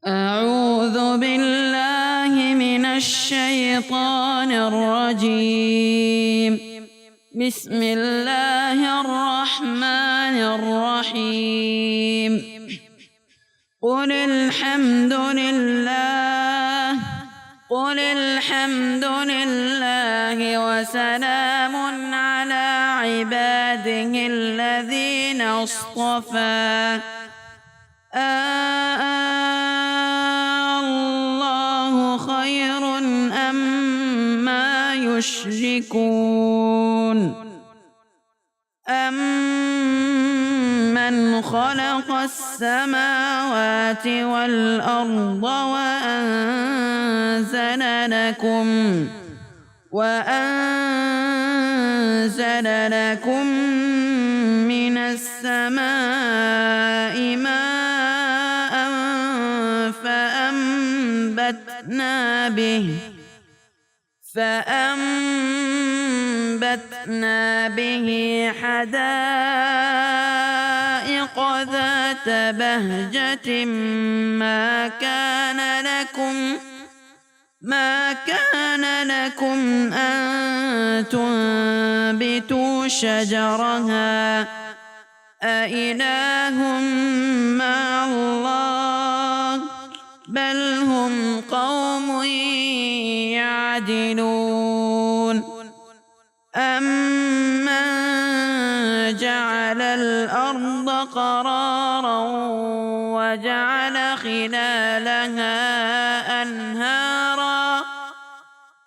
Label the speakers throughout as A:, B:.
A: أعوذ بالله من الشيطان الرجيم. بسم الله الرحمن الرحيم. قل الحمد لله وسلام على عباده الذين اصطفى. الله خير أما يشركون. أمن خلق السماوات والأرض وأنزل لكم من السماء ماء فأنبتنا به حدائق ذات بهجة ما كان لكم أن تنبتوا شجرها أإله مع الله بل هم قوم يعدلون. أمن جعل الأرض قرارا وجعل خلالها أنهارا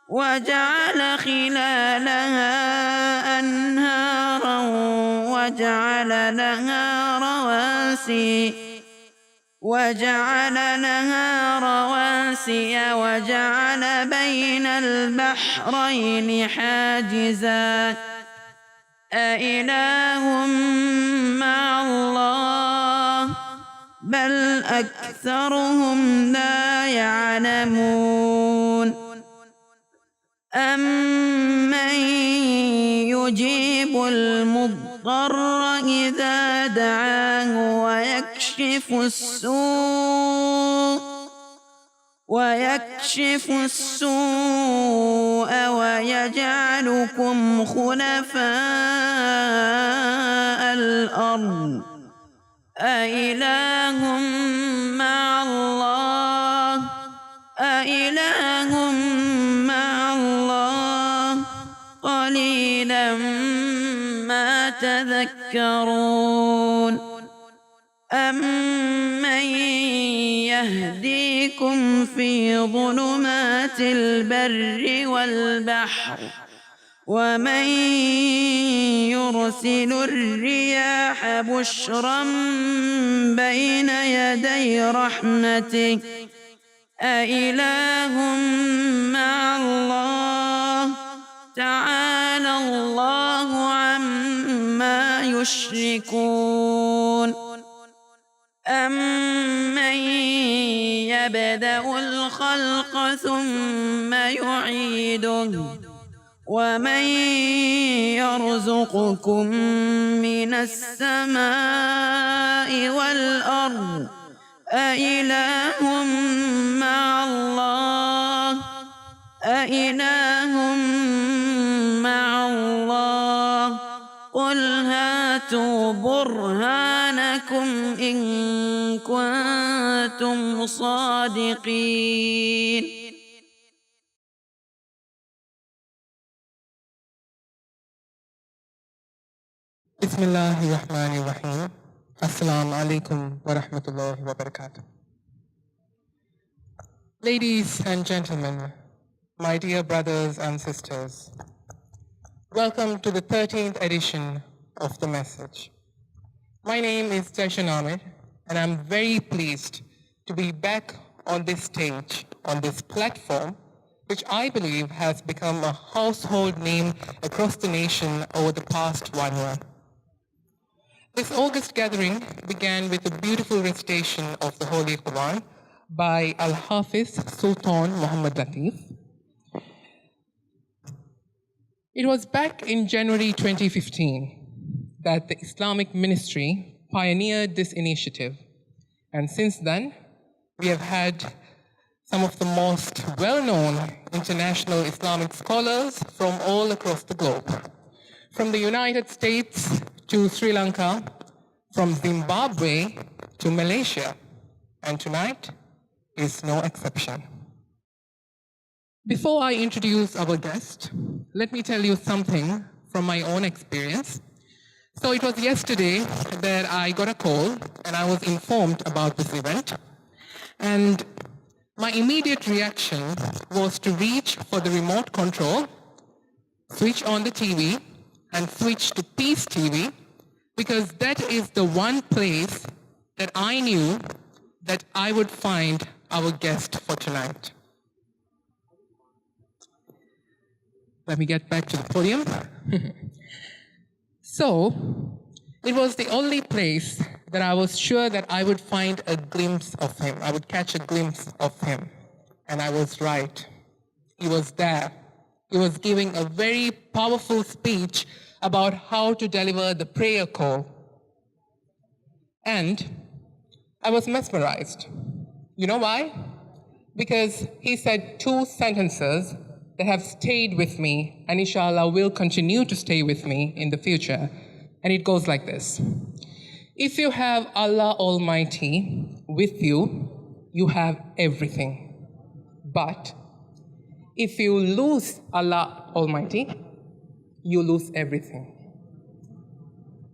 A: وجعل لها رواسي وجعل بين البحرين حاجزا أإله مع الله بل أكثرهم لا يعلمون. أمن يجيب المضطر إذا دعاه ويكشف السوء ويجعلكم خلفاء الأرض أإله مع الله قليلا ما تذكرون. أمن يهديكم في ظلمات البر والبحر ومن يرسل الرياح بشرا بين يدي رحمته أإله مع الله تعالى الله عما يشركون. أمن يبدأ الخلق ثم يعيده ومن يرزقكم من السماء والأرض أإله مع الله قل هاتوا برهانكم إن كنتم صادقين.
B: بسم الله الرحمن الرحيم. Assalamu alaikum wa rahmatullahi wa barakatuh. Ladies and gentlemen, my dear brothers and sisters, welcome to the 13th edition of The Message. My name is Ahmed, and I'm very pleased to be back on this stage, on this platform, which I believe has become a household name across the nation over the past 1 year. This August gathering began with a beautiful recitation of the Holy Quran by Al-Hafiz Sultan Muhammad Latif. It was back in January 2015 that the Islamic Ministry pioneered this initiative, and since then, we have had some of the most well-known international Islamic scholars from all across the globe, from the United States to Sri Lanka, from Zimbabwe to Malaysia, and tonight is no exception. Before I introduce our guest, let me tell you something from my own experience. So it was yesterday that I got a call and I was informed about this event. And my immediate reaction was to reach for the remote control, switch on the TV, and switch to Peace TV, because that is the one place that I knew that I would find our guest for tonight. Let me get back to the podium. So, it was the only place that I was sure that I would find a glimpse of him. I would catch a glimpse of him. And I was right. He was there. He was giving a very powerful speech about how to deliver the prayer call. And I was mesmerized. You know why? Because he said two sentences that have stayed with me and inshallah will continue to stay with me in the future. And it goes like this. If you have Allah Almighty with you, you have everything. But if you lose Allah Almighty, you lose everything.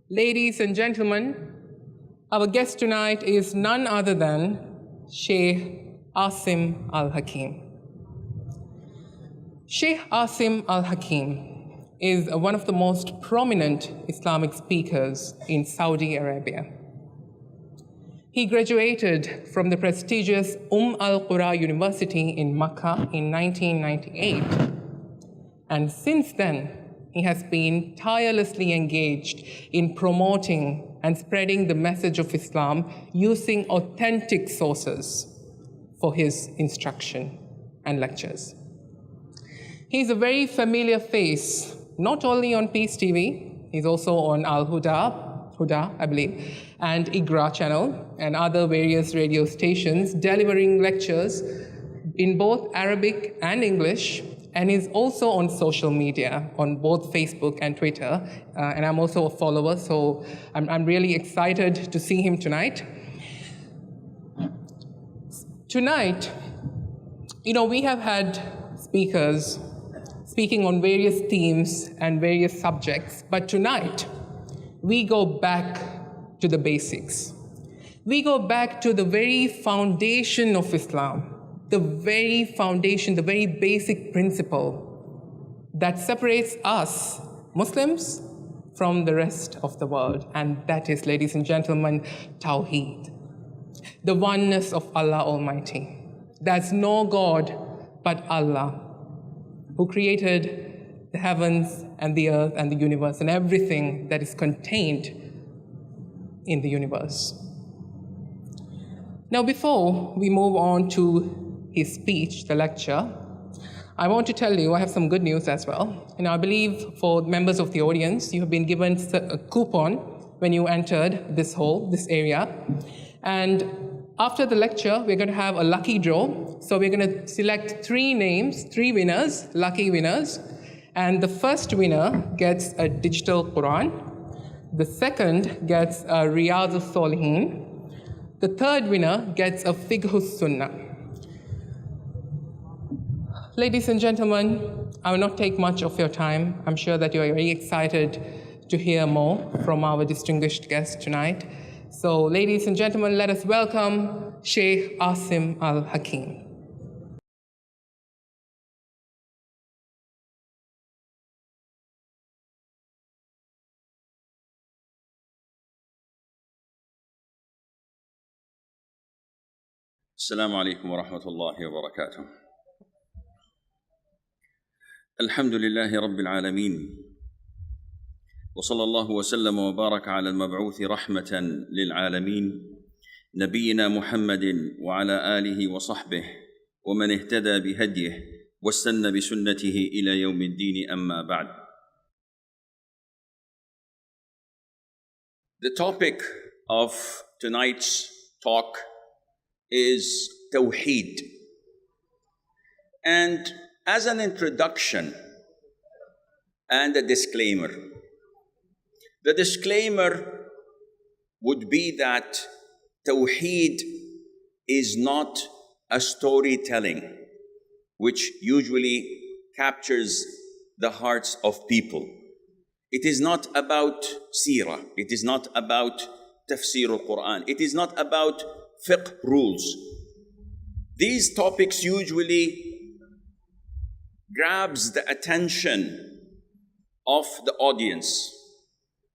B: Ladies and gentlemen, our guest tonight is none other than Shaikh Assim Al-Hakeem. Shaikh Assim Al-Hakeem is one of the most prominent Islamic speakers in Saudi Arabia. He graduated from the prestigious Al-Qura University in Makkah in 1998. And since then, he has been tirelessly engaged in promoting and spreading the message of Islam using authentic sources for his instruction and lectures. He's a very familiar face, not only on Peace TV, he's also on Huda, I believe, and Igra channel, and other various radio stations, delivering lectures in both Arabic and English, and he's also on social media, on both Facebook and Twitter, and I'm also a follower, so I'm really excited to see him tonight. Tonight, we have had speakers speaking on various themes and various subjects, but tonight, we go back to the basics. We go back to the very foundation of Islam, the very foundation, the very basic principle that separates us, Muslims, from the rest of the world. And that is, ladies and gentlemen, Tawheed, the oneness of Allah Almighty. There's no God but Allah, who created the heavens and the earth and the universe and everything that is contained in the universe. Now, before we move on to his speech, the lecture, I want to tell you I have some good news as well. And I believe for members of the audience, you have been given a coupon when you entered this hall, this area. And after the lecture, we're going to have a lucky draw. So we're going to select three names, three winners, lucky winners. And the first winner gets a digital Quran. The second gets a Riyadh al-Salihin. The third winner gets a Fiqh Sunnah. Ladies and gentlemen, I will not take much of your time. I'm sure that you are very excited to hear more from our distinguished guest tonight. So, ladies and gentlemen, let us welcome Shaikh Assim Al-Hakeem.
C: السلام عليكم ورحمة الله وبركاته. الحمد لله رب العالمين، وصلى الله وسلم وبارك على المبعوث رحمة للعالمين نبينا محمد وعلى آله وصحبه ومن اهتدى بهديه واستنى بسنته إلى يوم الدين، أما بعد. The topic of tonight's talk is Tawheed. And as an introduction and a disclaimer, the disclaimer would be that Tawheed is not a storytelling which usually captures the hearts of people. It is not about seerah. It is not about tafsir al-Quran. It is not about fiqh rules. These topics usually grabs the attention of the audience.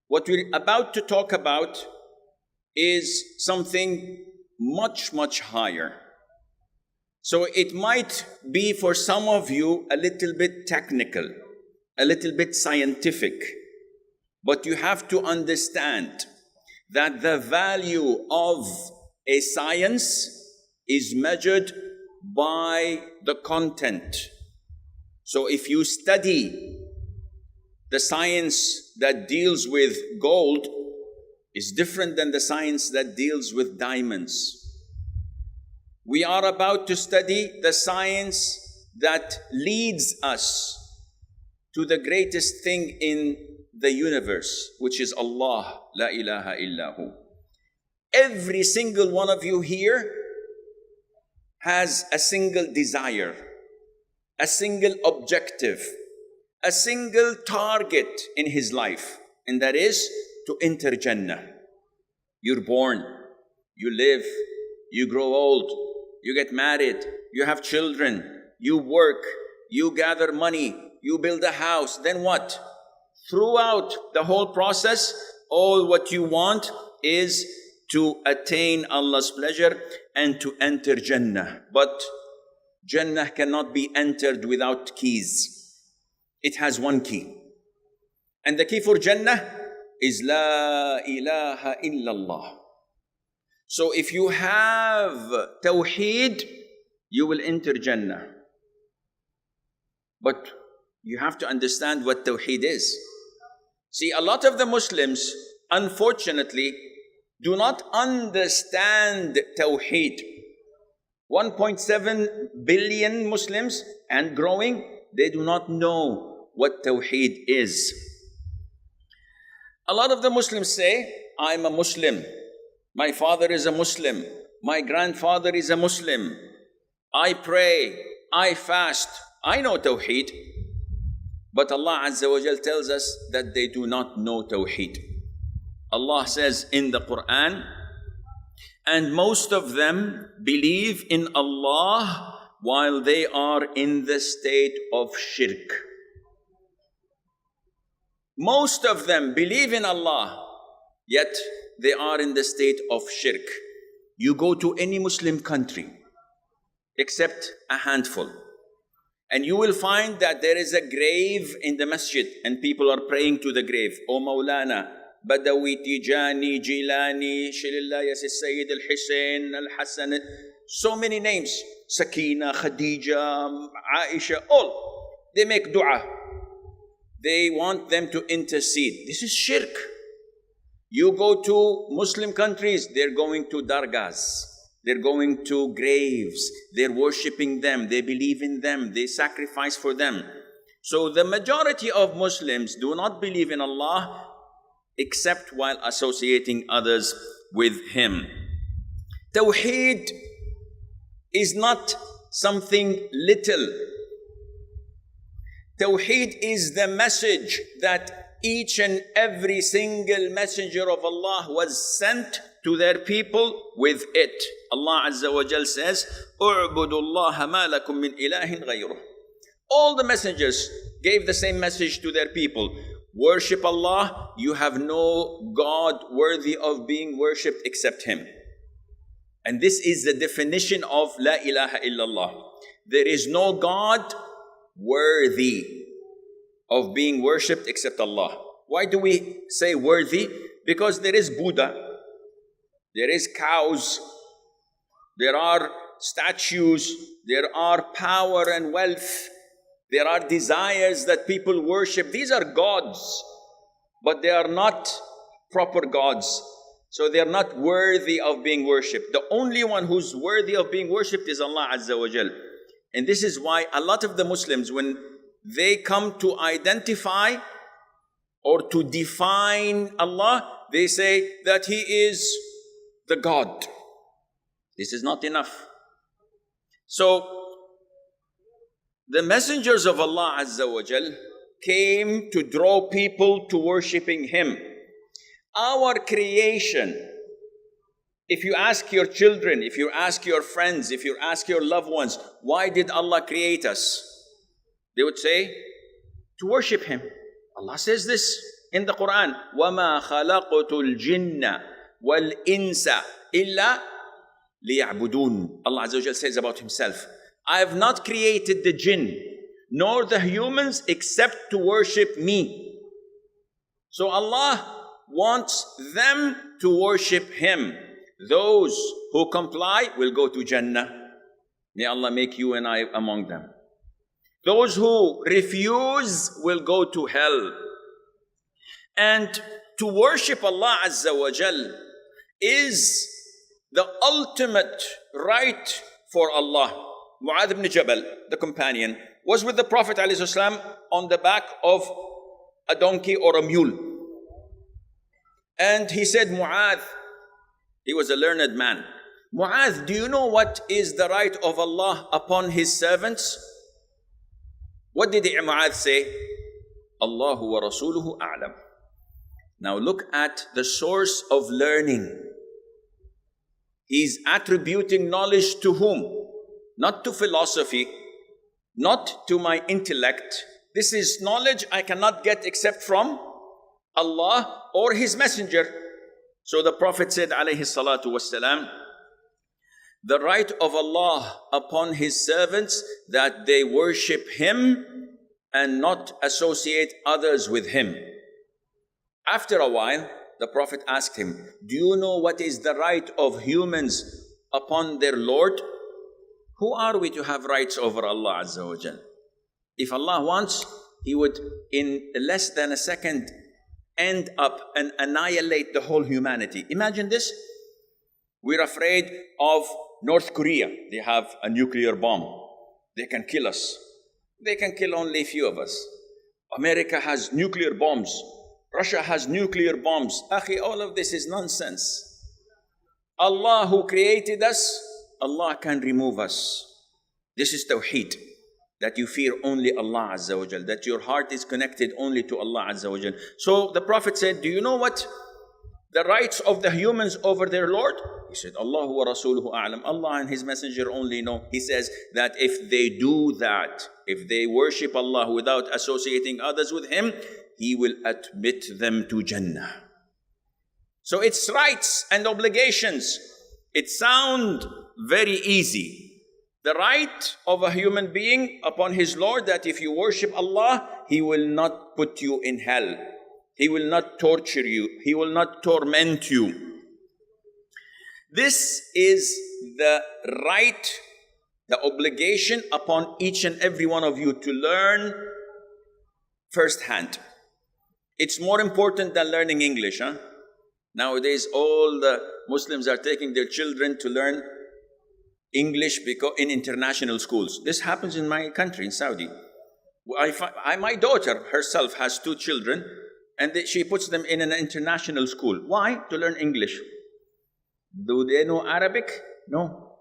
C: What we're about to talk about is something much, much higher. So it might be for some of you a little bit technical, a little bit scientific, but you have to understand that the value of a science is measured by the content. So if you study the science that deals with gold, is different than the science that deals with diamonds. We are about to study the science that leads us to the greatest thing in the universe, which is Allah, la ilaha illahu. Every single one of you here has a single desire, a single objective, a single target in his life, and that is to enter Jannah. You're born, you live, you grow old, you get married, you have children, you work, you gather money, you build a house, then what? Throughout the whole process, all what you want is to attain Allah's pleasure and to enter Jannah. But Jannah cannot be entered without keys. It has one key. And the key for Jannah is La ilaha illallah. So if you have Tawheed, you will enter Jannah. But you have to understand what Tawheed is. See, a lot of the Muslims, unfortunately, do not understand Tawheed. 1.7 billion Muslims and growing, they do not know what Tawheed is. A lot of the Muslims say, I'm a Muslim. My father is a Muslim. My grandfather is a Muslim. I pray. I fast. I know Tawheed. But Allah Azza wa Jal tells us that they do not know Tawheed. Allah says in the Quran, and most of them believe in Allah while they are in the state of shirk. Most of them believe in Allah, yet they are in the state of shirk. You go to any Muslim country, except a handful, and you will find that there is a grave in the masjid and people are praying to the grave. O Maulana, Badawi, Tijani, Jilani, Shilillah, Yasis Sayyid, Al-Hussein, Al-Hassan, so many names, Sakina, Khadija, Aisha, all, they make dua. They want them to intercede. This is shirk. You go to Muslim countries, they're going to dargahs. They're going to graves. They're worshipping them. They believe in them. They sacrifice for them. So the majority of Muslims do not believe in Allah except while associating others with Him. Tawheed is not something little. Tawheed is the message that each and every single messenger of Allah was sent to their people with it. Allah Azza wa Jal says, "U'budu Allah ma lakum min ilahin ghayruh." All the messengers gave the same message to their people. Worship Allah, you have no God worthy of being worshipped except Him. And this is the definition of La ilaha illallah. There is no God worthy of being worshipped except Allah. Why do we say worthy? Because there is Buddha, there is cows, there are statues, there are power and wealth, there are desires that people worship. These are gods, but they are not proper gods. So they're not worthy of being worshipped. The only one who's worthy of being worshipped is Allah Azza wa Jal. And this is why a lot of the Muslims, when they come to identify or to define Allah, they say that He is the God. This is not enough. So, the messengers of Allah Azza wa Jal came to draw people to worshipping Him. Our creation, if you ask your children, if you ask your friends, if you ask your loved ones, why did Allah create us? They would say, to worship Him. Allah says this in the Quran, وَمَا خَلَقْتُ الْجِنَّ وَالْإِنسَ إِلَّا لِيَعْبُدُونَ. Allah Azza wa Jal says about Himself, I have not created the jinn, nor the humans, except to worship me. So Allah wants them to worship Him. Those who comply will go to Jannah. May Allah make you and I among them. Those who refuse will go to hell. And to worship Allah Azza wa Jal is the ultimate right for Allah. Mu'adh ibn Jabal, the companion, was with the Prophet ﷺ on the back of a donkey or a mule. And he said, Mu'adh, he was a learned man. Mu'adh, do you know what is the right of Allah upon His servants? What did Mu'adh say? Allahu wa rasuluhu a'lam. Now look at the source of learning. He's attributing knowledge to whom? Not to philosophy, not to my intellect. This is knowledge I cannot get except from Allah or His Messenger. So the Prophet said, alayhi salatu wassalam, the right of Allah upon His servants that they worship Him and not associate others with Him. After a while, the Prophet asked him, do you know what is the right of humans upon their Lord? Who are we to have rights over Allah Azza wa Jal? If Allah wants, He would in less than a second end up and annihilate the whole humanity. Imagine this. We're afraid of North Korea. They have a nuclear bomb. They can kill us. They can kill only a few of us. America has nuclear bombs. Russia has nuclear bombs. Akhi, all of this is nonsense. Allah who created us, Allah can remove us. This is Tawheed. That you fear only Allah Azza wa Jal. That your heart is connected only to Allah Azza wa Jal. So the Prophet said, do you know what the rights of the humans over their Lord? He said, Allahu wa rasuluhu a'lam. Allah and His Messenger only know. He says that if they do that, if they worship Allah without associating others with Him, He will admit them to Jannah. So it's rights and obligations. It sounds very easy. The right of a human being upon his Lord that if you worship Allah, He will not put you in hell. He will not torture you. He will not torment you. This is the right, the obligation upon each and every one of you to learn firsthand. It's more important than learning English. Nowadays, all the Muslims are taking their children to learn English because in international schools. This happens in my country, in Saudi. My daughter herself has 2 children, and she puts them in an international school. Why? To learn English. Do they know Arabic? No.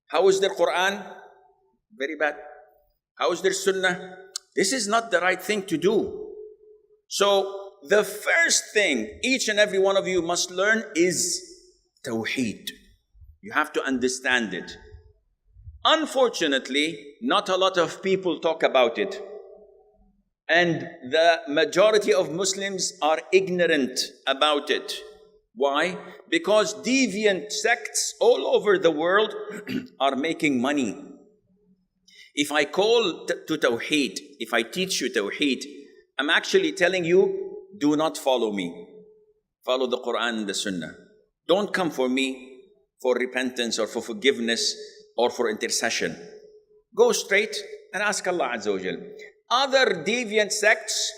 C: How is their Quran? Very bad. How is their Sunnah? This is not the right thing to do. So, the first thing each and every one of you must learn is Tawheed. You have to understand it. Unfortunately, not a lot of people talk about it. And the majority of Muslims are ignorant about it. Why? Because deviant sects all over the world are making money. If I call to Tawheed, if I teach you Tawheed, I'm actually telling you, do not follow me. Follow the Quran and the Sunnah. Don't come for me for repentance or for forgiveness or for intercession. Go straight and ask Allah Azza wa Jal. Other deviant sects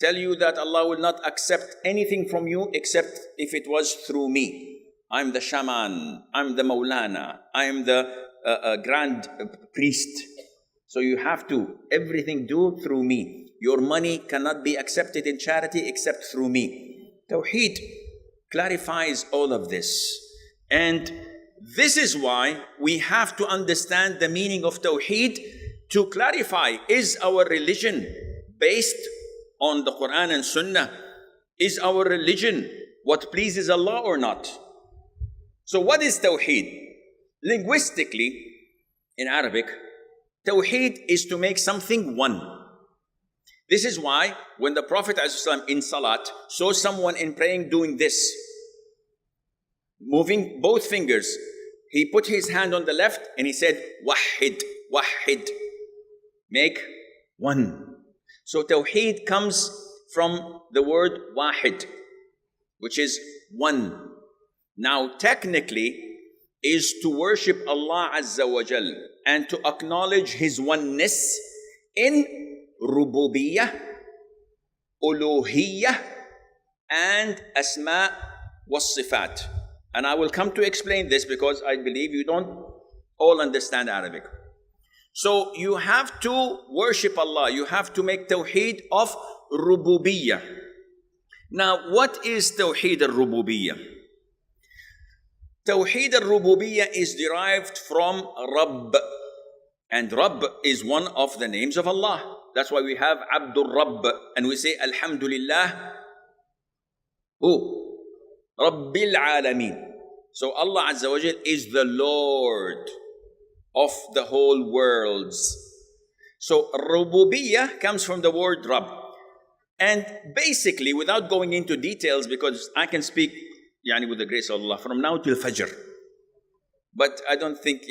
C: tell you that Allah will not accept anything from you except if it was through me. I'm the shaman, I'm the Maulana, I'm the grand priest. So you have to, everything do through me. Your money cannot be accepted in charity except through me. Tawheed clarifies all of this. And this is why we have to understand the meaning of Tawheed to clarify, is our religion based on the Quran and Sunnah? Is our religion what pleases Allah or not? So what is Tawheed? Linguistically, in Arabic, Tawheed is to make something one. This is why when the Prophet ﷺ in Salat saw someone in praying doing this, moving both fingers, he put his hand on the left and he said, Wahid, Wahid, make one. So Tawheed comes from the word Wahid, which is one. Now technically is to worship Allah Azza wa Jal and to acknowledge His oneness in Rububiyyah, Uluhiyyah and Asma was Sifat. And I will come to explain this because I believe you don't all understand Arabic. So you have to worship Allah. You have to make Tawheed of Rububiyyah. Now what is Tawheed al-Rububiyyah? Tawheed al-Rububiyyah is derived from Rabb. And Rabb is one of the names of Allah. That's why we have Abdul Rabb. And we say Alhamdulillah. Who? Rabbil Alameen. So Allah Azza wa Jal is the Lord of the whole worlds. So Rububiyyah comes from the word Rabb. And basically, without going into details, because I can speak with the grace of Allah from now till Fajr. But I don't think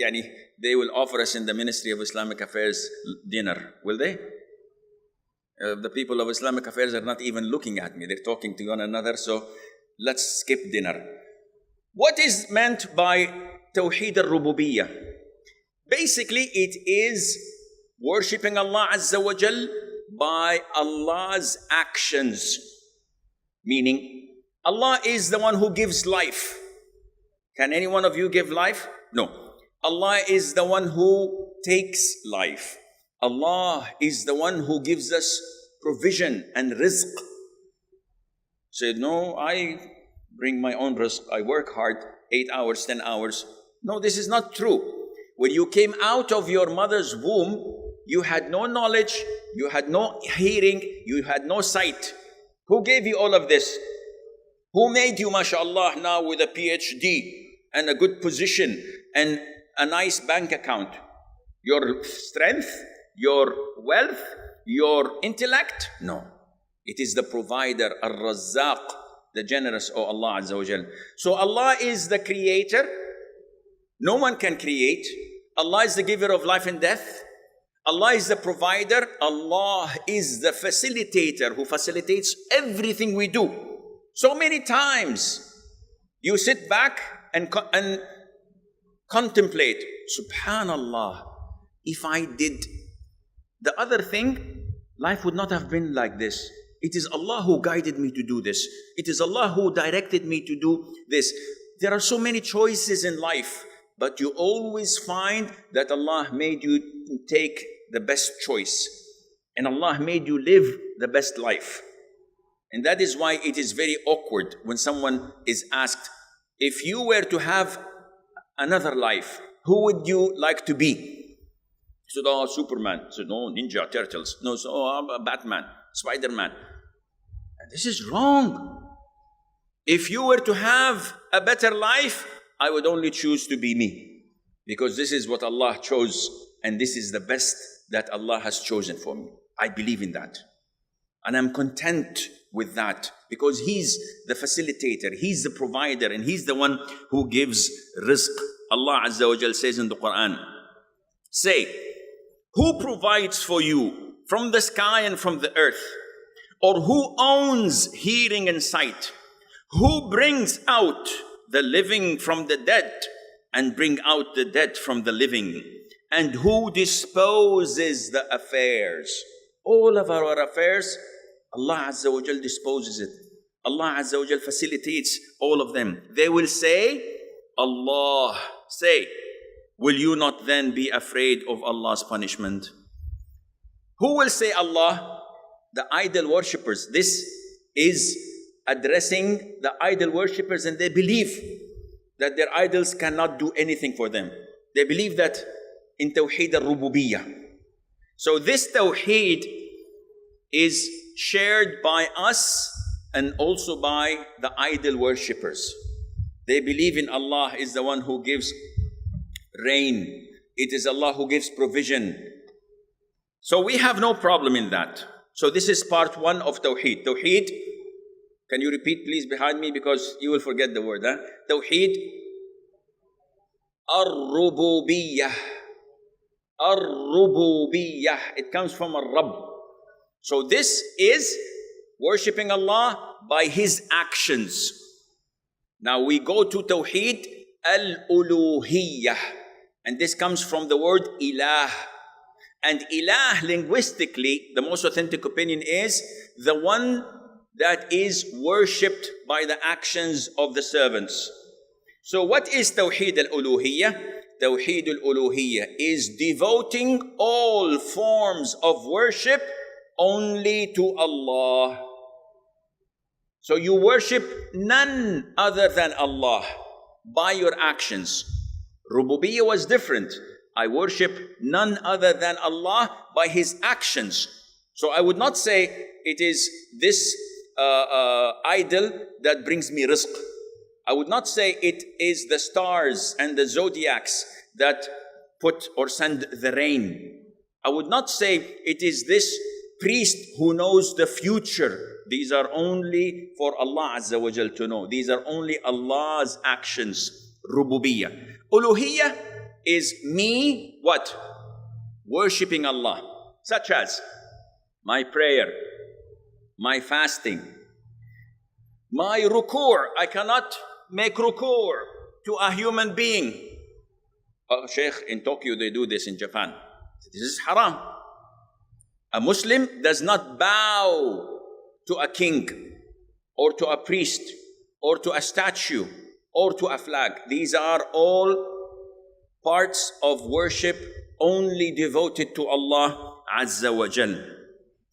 C: they will offer us in the Ministry of Islamic Affairs dinner, will they? The people of Islamic Affairs are not even looking at me. They're talking to one another, so let's skip dinner. What is meant by Tawheed al-Rububiyyah? Basically, it is worshipping Allah Azza wa Jal by Allah's actions. Meaning, Allah is the one who gives life. Can any one of you give life? No. Allah is the one who takes life. Allah is the one who gives us provision and rizq. Said, no, I bring my own rizq. I work hard, 8 hours, 10 hours. No, this is not true. When you came out of your mother's womb, you had no knowledge, you had no hearing, you had no sight. Who gave you all of this? Who made you, mashallah, now with a PhD and a good position and a nice bank account? Your strength, your wealth, your intellect? No. It is the provider, Ar-Razzaq, the generous, oh Allah Azza wa Jal. So Allah is the creator. No one can create. Allah is the giver of life and death. Allah is the provider. Allah is the facilitator who facilitates everything we do. So many times you sit back and contemplate, Subhanallah, if I did the other thing, life would not have been like this. It is Allah who guided me to do this. It is Allah who directed me to do this. There are so many choices in life, but you always find that Allah made you take the best choice. And Allah made you live the best life. And that is why it is very awkward when someone is asked, if you were to have another life, who would you like to be? He said, oh, Superman. He said, no, Ninja Turtles. No, so, oh, Batman, Spider-Man. And this is wrong. If you were to have a better life, I would only choose to be me. Because this is what Allah chose. And this is the best that Allah has chosen for me. I believe in that. And I'm content with that because He's the facilitator, He's the provider, and He's the one who gives rizq. Allah Azza wa Jal says in the Quran, say, who provides for you from the sky and from the earth? Or who owns hearing and sight? Who brings out the living from the dead and bring out the dead from the living? And who disposes the affairs? All of our affairs Allah Azza wa Jal disposes it. Allah Azza wa Jal facilitates all of them. They will say, Allah, say, will you not then be afraid of Allah's punishment? Who will say Allah? The idol worshippers. This is addressing the idol worshippers, and they believe that their idols cannot do anything for them. They believe that in Tawheed al-Rububiyyah. So this Tawheed is shared by us and also by the idol worshippers. They believe in Allah is the one who gives rain. It is Allah who gives provision. So we have no problem in that. So this is part one of Tawheed. Tawheed, can you repeat please behind me, because you will forget the word. Tawheed Ar-Rububiyyah. Ar-Rububiyyah. It comes from Ar-Rabb. So this is worshipping Allah by His actions. Now we go to Tawheed Al-Uluhiyyah. And this comes from the word Ilah. And Ilah, linguistically, the most authentic opinion is the one that is worshipped by the actions of the servants. So what is Tawheed al-Uluhiyyah? Tawheed al-Uluhiyyah is devoting all forms of worship only to Allah. So you worship none other than Allah by your actions. Rububiyyah was different. I worship none other than Allah by His actions. So I would not say it is this idol that brings me rizq. I would not say it is the stars and the zodiacs that put or send the rain. I would not say it is this priest who knows the future. These are only for Allah Azza wa Jal to know. These are only Allah's actions. Rububiyyah. Uluhiyyah is me, what? Worshipping Allah. Such as my prayer, my fasting, my ruku'. I cannot make ruku' to a human being. Oh, Sheikh, in Tokyo they do this, in Japan. This is haram. A Muslim does not bow to a king or to a priest or to a statue or to a flag. These are all parts of worship only devoted to Allah Azza wa Jal.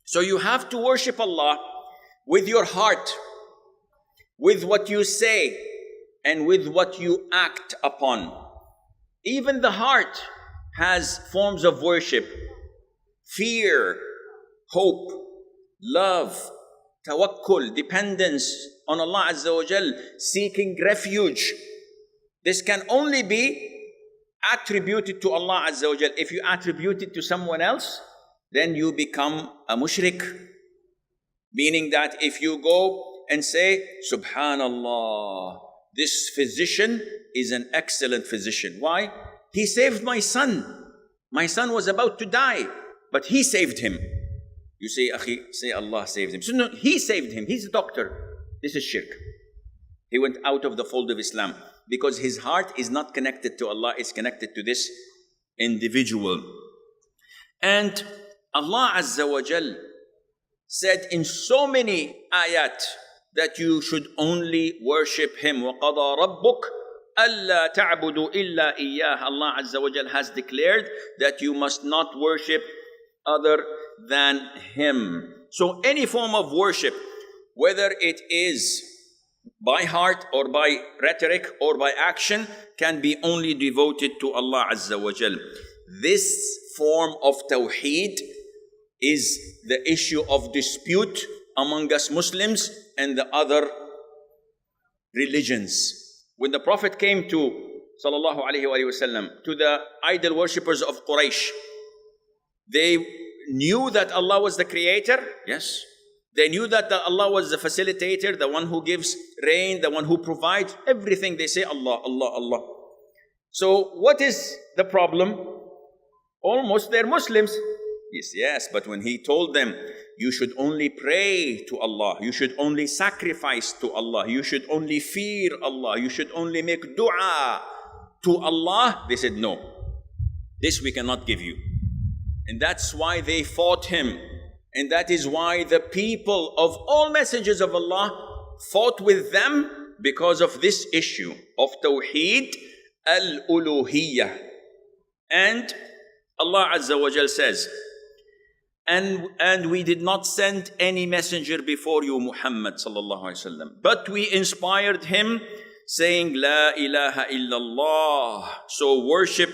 C: So you have to worship Allah with your heart, with what you say, and with what you act upon. Even the heart has forms of worship: fear, hope, love, tawakkul, dependence on Allah Azza wa Jal, seeking refuge. This can only be attributed to Allah Azza wa Jal. If you attribute it to someone else, then you become a mushrik. Meaning that if you go and say, Subhanallah, this physician is an excellent physician. Why? He saved my son. My son was about to die, but he saved him. You say, Akhi, say Allah saved him. So no, he saved him. He's a doctor. This is shirk. He went out of the fold of Islam because his heart is not connected to Allah, it's connected to this individual. And Allah Azza wa Jal said in so many ayat that you should only worship Him. وَقَضَى رَبُّكَ أَلَّا تَعْبُدُوا إِلَّا إِيَّاهُ. Allah Azza wa Jal has declared that you must not worship other than Him. So any form of worship, whether it is by heart or by rhetoric or by action, can be only devoted to Allah Azza wa Jal. This form of Tawheed is the issue of dispute among us Muslims and the other religions. When the Prophet came to sallallahu alaihi wasallam, to the idol worshippers of Quraysh, they knew that Allah was the creator, yes. They knew that Allah was the facilitator, the one who gives rain, the one who provides everything. They say Allah, Allah, Allah. So what is the problem? Almost they're Muslims. Yes, but when He told them, you should only pray to Allah, you should only sacrifice to Allah, you should only fear Allah, you should only make dua to Allah, they said, no, this we cannot give you. And that's why they fought Him And that is why the people of all messengers of Allah fought with them because of this issue of Tawheed al-Uluhiyyah. And Allah Azza wa Jal says, and we did not send any messenger before you, Muhammad sallallahu alaihi wasallam, but we inspired him saying, La ilaha illallah. So worship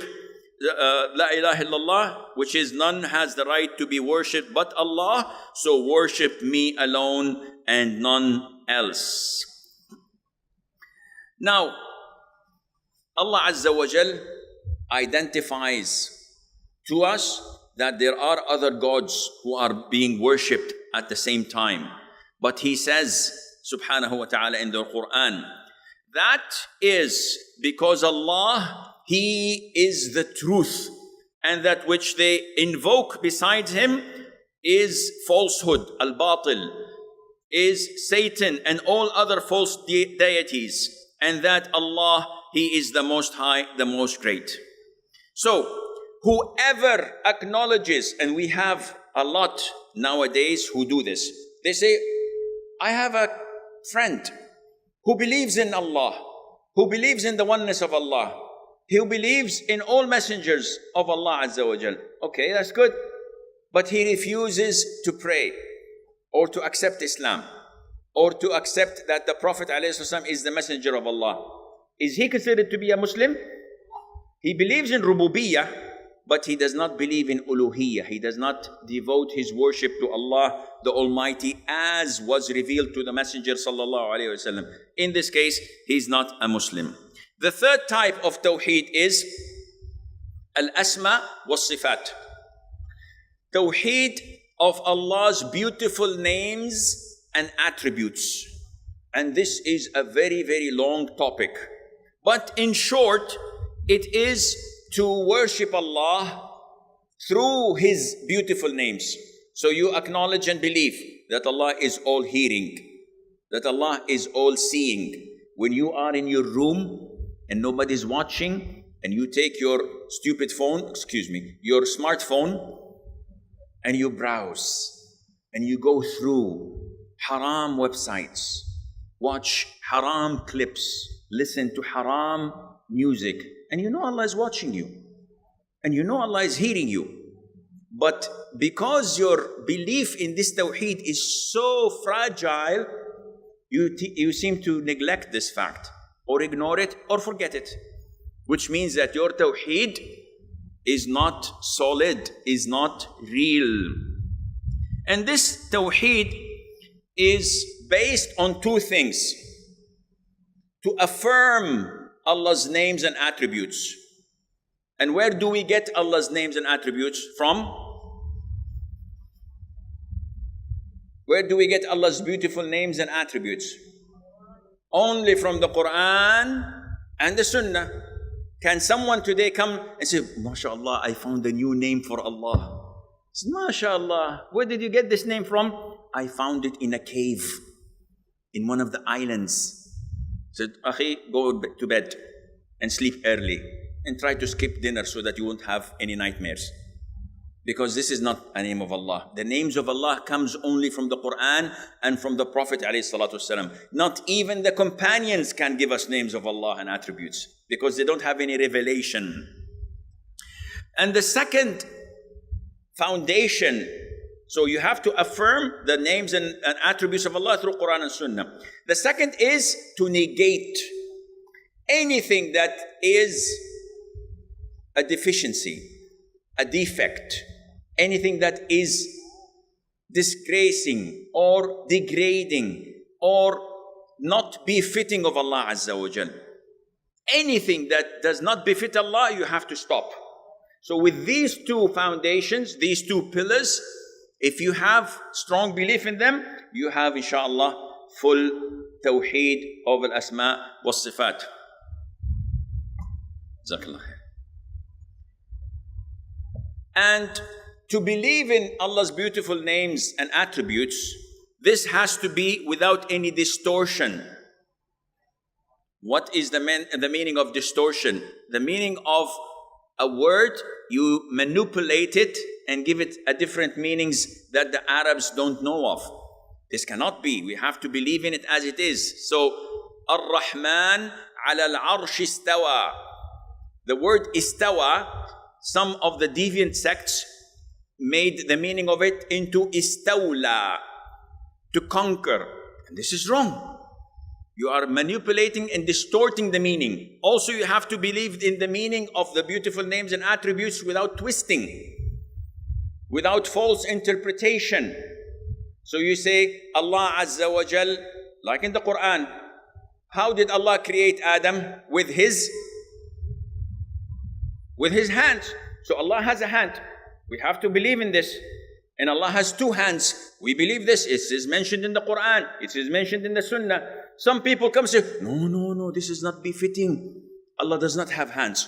C: La ilaha illallah, which is none has the right to be worshipped but Allah. So worship me alone and none else. Now, Allah Azza wa Jal identifies to us that there are other gods who are being worshipped at the same time. But He says, subhanahu wa ta'ala, in the Quran, that is because Allah, He is the truth, and that which they invoke besides Him is falsehood, al-batil, is Satan and all other false deities, and that Allah, He is the Most High, the Most Great. So, whoever acknowledges, and we have a lot nowadays who do this, they say, I have a friend who believes in Allah, who believes in the oneness of Allah, who believes in all messengers of Allah Azza wa Jal. Okay, that's good. But he refuses to pray, or to accept Islam, or to accept that the Prophet ﷺ is the messenger of Allah. Is he considered to be a Muslim? He believes in Rububiyyah, but he does not believe in Uluhiyyah. He does not devote his worship to Allah the Almighty as was revealed to the Messenger sallallahu alaihi wasallam. In this case, he's not a Muslim. The third type of Tawheed is Al-Asma was-Sifat. Tawheed of Allah's beautiful names and attributes. And this is a very, very long topic. But in short, it is to worship Allah through His beautiful names. So you acknowledge and believe that Allah is all hearing, that Allah is all seeing. When you are in your room and nobody's watching, and you take your your smartphone, and you browse, and you go through haram websites, watch haram clips, listen to haram music, and you know Allah is watching you, and you know Allah is hearing you. But because your belief in this Tawheed is so fragile, you seem to neglect this fact, or ignore it, or forget it. Which means that your Tawheed is not solid, is not real. And this Tawheed is based on two things. To affirm Allah's names and attributes. And where do we get Allah's names and attributes from? Where do we get Allah's beautiful names and attributes? Only from the Quran and the Sunnah. Can someone today come and say, MashaAllah, I found a new name for Allah? Say, MashaAllah, where did you get this name from? I found it in a cave, in one of the islands. Said, Akhi, go to bed and sleep early and try to skip dinner so that you won't have any nightmares. Because this is not a name of Allah. The names of Allah comes only from the Quran and from the Prophet ﷺ. Not even the companions can give us names of Allah and attributes because they don't have any revelation. And the second foundation, so you have to affirm the names and attributes of Allah through Quran and Sunnah. The second is to negate anything that is a deficiency, a defect, anything that is disgracing or degrading or not befitting of Allah Azza wa Jal. Anything that does not befit Allah, you have to stop. So with these two foundations, these two pillars, if you have strong belief in them, you have, inshallah, full Tawheed of Al-Asma was-Sifat. Jazakallah khair. And to believe in Allah's beautiful names and attributes, this has to be without any distortion. What is the meaning of distortion? The meaning of a word, you manipulate it and give it a different meanings that the Arabs don't know of. This cannot be. We have to believe in it as it is. So, Ar-Rahman ala al-Arsh istawa. The word istawa, some of the deviant sects made the meaning of it into istawla, to conquer. And this is wrong. You are manipulating and distorting the meaning. Also, you have to believe in the meaning of the beautiful names and attributes without twisting, without false interpretation. So you say, Allah Azza wa Jal, like in the Quran, how did Allah create Adam? With his hands. So Allah has a hand. We have to believe in this. And Allah has two hands. We believe this. It is mentioned in the Quran. It is mentioned in the Sunnah. Some people come and say, no, this is not befitting. Allah does not have hands.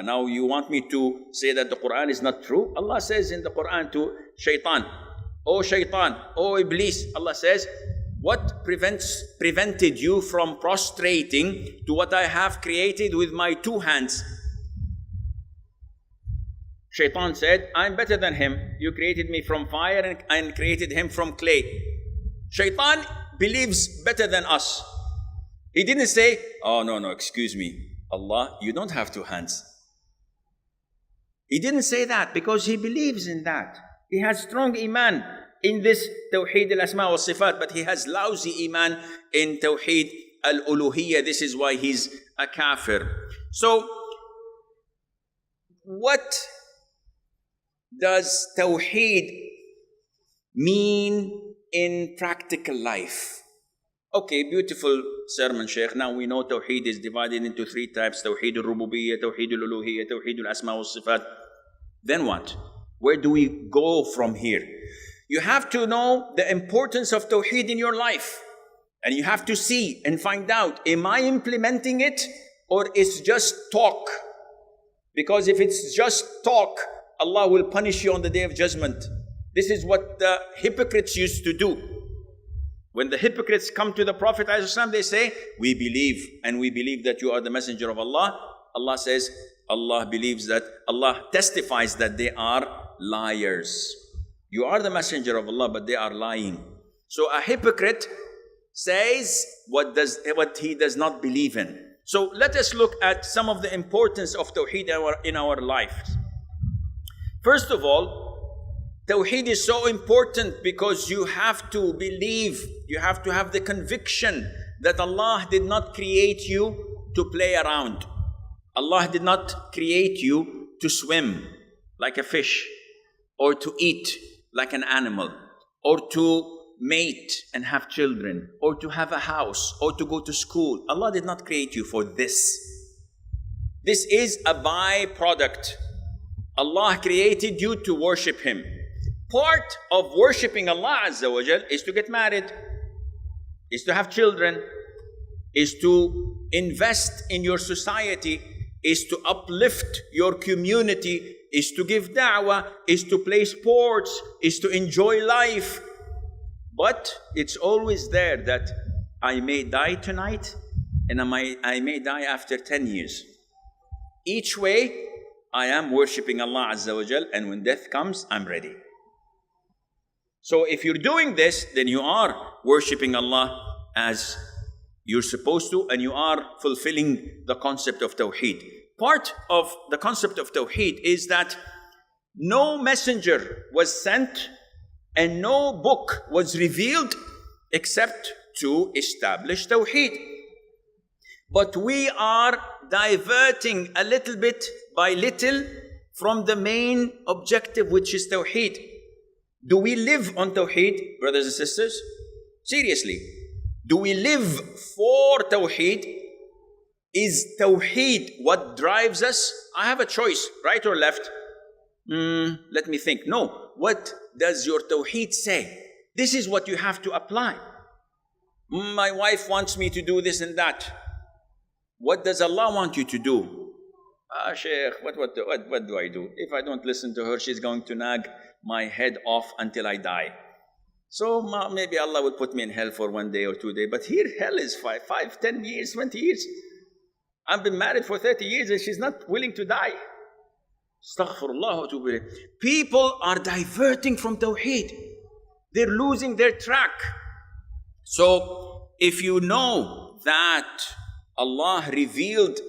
C: Now you want me to say that the Quran is not true? Allah says in the Quran to Shaitan, oh Iblis, Allah says, what prevented you from prostrating to what I have created with my two hands? Shaitan said, I'm better than him. You created me from fire and created him from clay. Shaitan believes better than us. He didn't say, oh no, excuse me, Allah, you don't have two hands. He didn't say that because he believes in that. He has strong iman in this Tawheed al-Asma wa Sifat, but he has lousy iman in Tawheed al-Uluhiyyah. This is why he's a kafir. So, what does Tawheed mean in practical life? Okay, beautiful sermon, Shaykh. Now we know Tawheed is divided into three types: Tawheed al-Rububiyyah, Tawheed al-Uluhiyyah, Tawheed al-Asma wa Sifat. Then what? Where do we go from here? You have to know the importance of Tawheed in your life. And you have to see and find out, am I implementing it or it's just talk? Because if it's just talk, Allah will punish you on the Day of Judgment. This is what the hypocrites used to do. When the hypocrites come to the Prophet ﷺ, they say, we believe, and we believe that you are the messenger of Allah. Allah says, Allah believes that, Allah testifies that they are liars. You are the messenger of Allah, but they are lying. So a hypocrite says what he does not believe in. So let us look at some of the importance of Tawheed in our lives. First of all, Tawheed is so important because you have to believe, you have to have the conviction that Allah did not create you to play around. Allah did not create you to swim like a fish, or to eat like an animal, or to mate and have children, or to have a house, or to go to school. Allah did not create you for this. This is a byproduct. Allah created you to worship Him. Part of worshipping Allah Azza wa Jal is to get married, is to have children, is to invest in your society, is to uplift your community, is to give da'wah, is to play sports, is to enjoy life. But it's always there that I may die tonight and I may die after 10 years. Each way, I am worshipping Allah Azza wa Jal, and when death comes, I'm ready. So if you're doing this, then you are worshipping Allah as you're supposed to, and you are fulfilling the concept of Tawheed. Part of the concept of Tawheed is that no messenger was sent and no book was revealed except to establish Tawheed. But we are diverting a little bit by little from the main objective, which is Tawheed. Do we live on Tawheed, brothers and sisters? Seriously, do we live for Tawheed? Is Tawheed what drives us? I have a choice, right or left? Let me think. No, what does your Tawheed say? This is what you have to apply. My wife wants me to do this and that. What does Allah want you to do? Shaykh, what do I do? If I don't listen to her, she's going to nag my head off until I die. So maybe Allah will put me in hell for 1 day or 2 days. But here, hell is 5, 10 years, 20 years. I've been married for 30 years and she's not willing to die. Astaghfirullah wa atubu ilayh. People are diverting from Tawheed. They're losing their track. So if you know that Allah revealed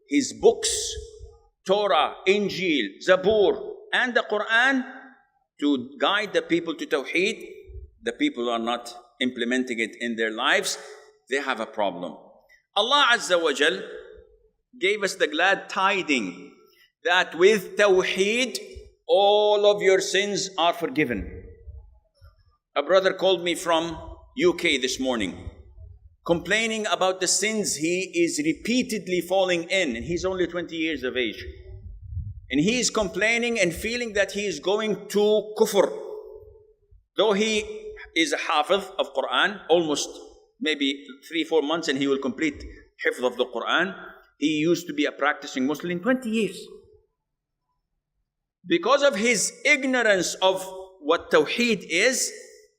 C: His books, Torah, Injil, Zabur, and the Quran to guide the people to Tawheed, the people are not implementing it in their lives, they have a problem. Allah Azza wa Jal gave us the glad tiding that with Tawheed, all of your sins are forgiven. A brother called me from UK this morning, complaining about the sins he is repeatedly falling in, and he's only 20 years of age. And he is complaining and feeling that he is going to kufr. Though he is a hafiz of Quran, almost maybe 3-4 months and he will complete hifz of the Quran. He used to be a practicing Muslim 20 years. Because of his ignorance of what Tawheed is,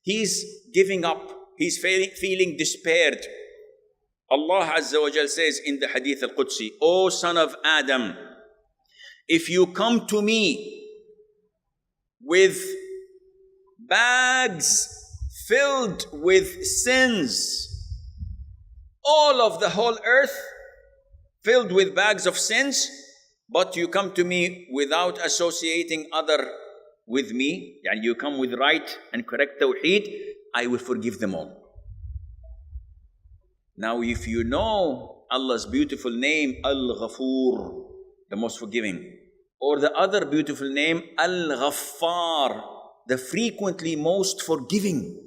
C: he's giving up. He's feeling despaired. Allah Azza wa Jal says in the Hadith al-Qudsi, O son of Adam, if you come to me with bags filled with sins, all of the whole earth filled with bags of sins, but you come to me without associating other with me, and you come with right and correct Tawheed, I will forgive them all. Now if you know Allah's beautiful name, Al-Ghafoor, the most forgiving, or the other beautiful name, Al-Ghaffar, the frequently most forgiving,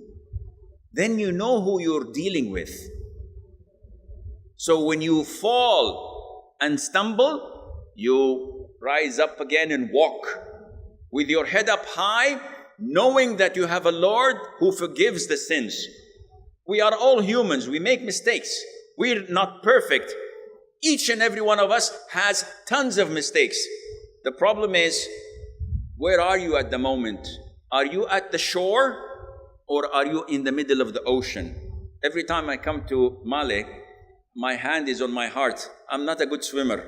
C: then you know who you're dealing with. So when you fall and stumble, you rise up again and walk with your head up high, knowing that you have a Lord who forgives the sins. We are all humans, we make mistakes. We're not perfect. Each and every one of us has tons of mistakes. The problem is, where are you at the moment? Are you at the shore or are you in the middle of the ocean? Every time I come to Male, my hand is on my heart. I'm not a good swimmer.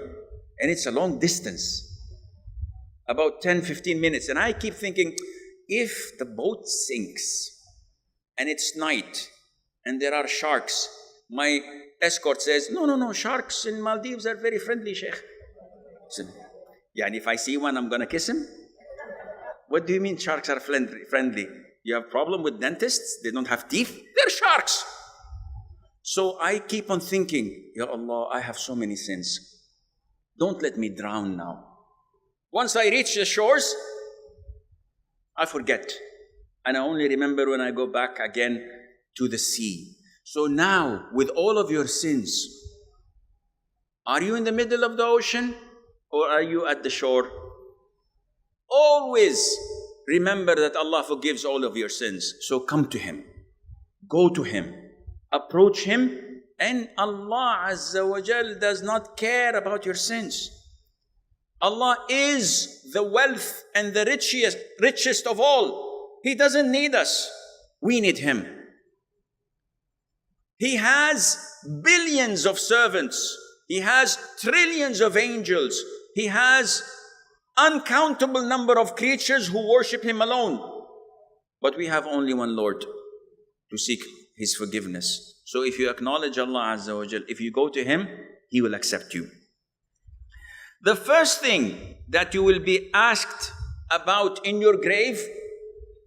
C: And it's a long distance, about 10-15 minutes. And I keep thinking, if the boat sinks and it's night and there are sharks, my escort says, no, sharks in Maldives are very friendly, Sheikh. I said, yeah, and if I see one, I'm going to kiss him? What do you mean sharks are friendly? You have a problem with dentists? They don't have teeth? They're sharks. So I keep on thinking, Ya Allah, I have so many sins. Don't let me drown now. Once I reach the shores, I forget. And I only remember when I go back again to the sea. So now, with all of your sins, are you in the middle of the ocean or are you at the shore? Always remember that Allah forgives all of your sins. So come to Him. Go to Him. Approach Him. And Allah Azza wa Jal does not care about your sins. Allah is the wealth and the richest of all. He doesn't need us. We need Him. He has billions of servants. He has trillions of angels. He has uncountable number of creatures who worship Him alone. But we have only one Lord to seek His forgiveness. So if you acknowledge Allah Azza wa Jal, if you go to Him, He will accept you. The first thing that you will be asked about in your grave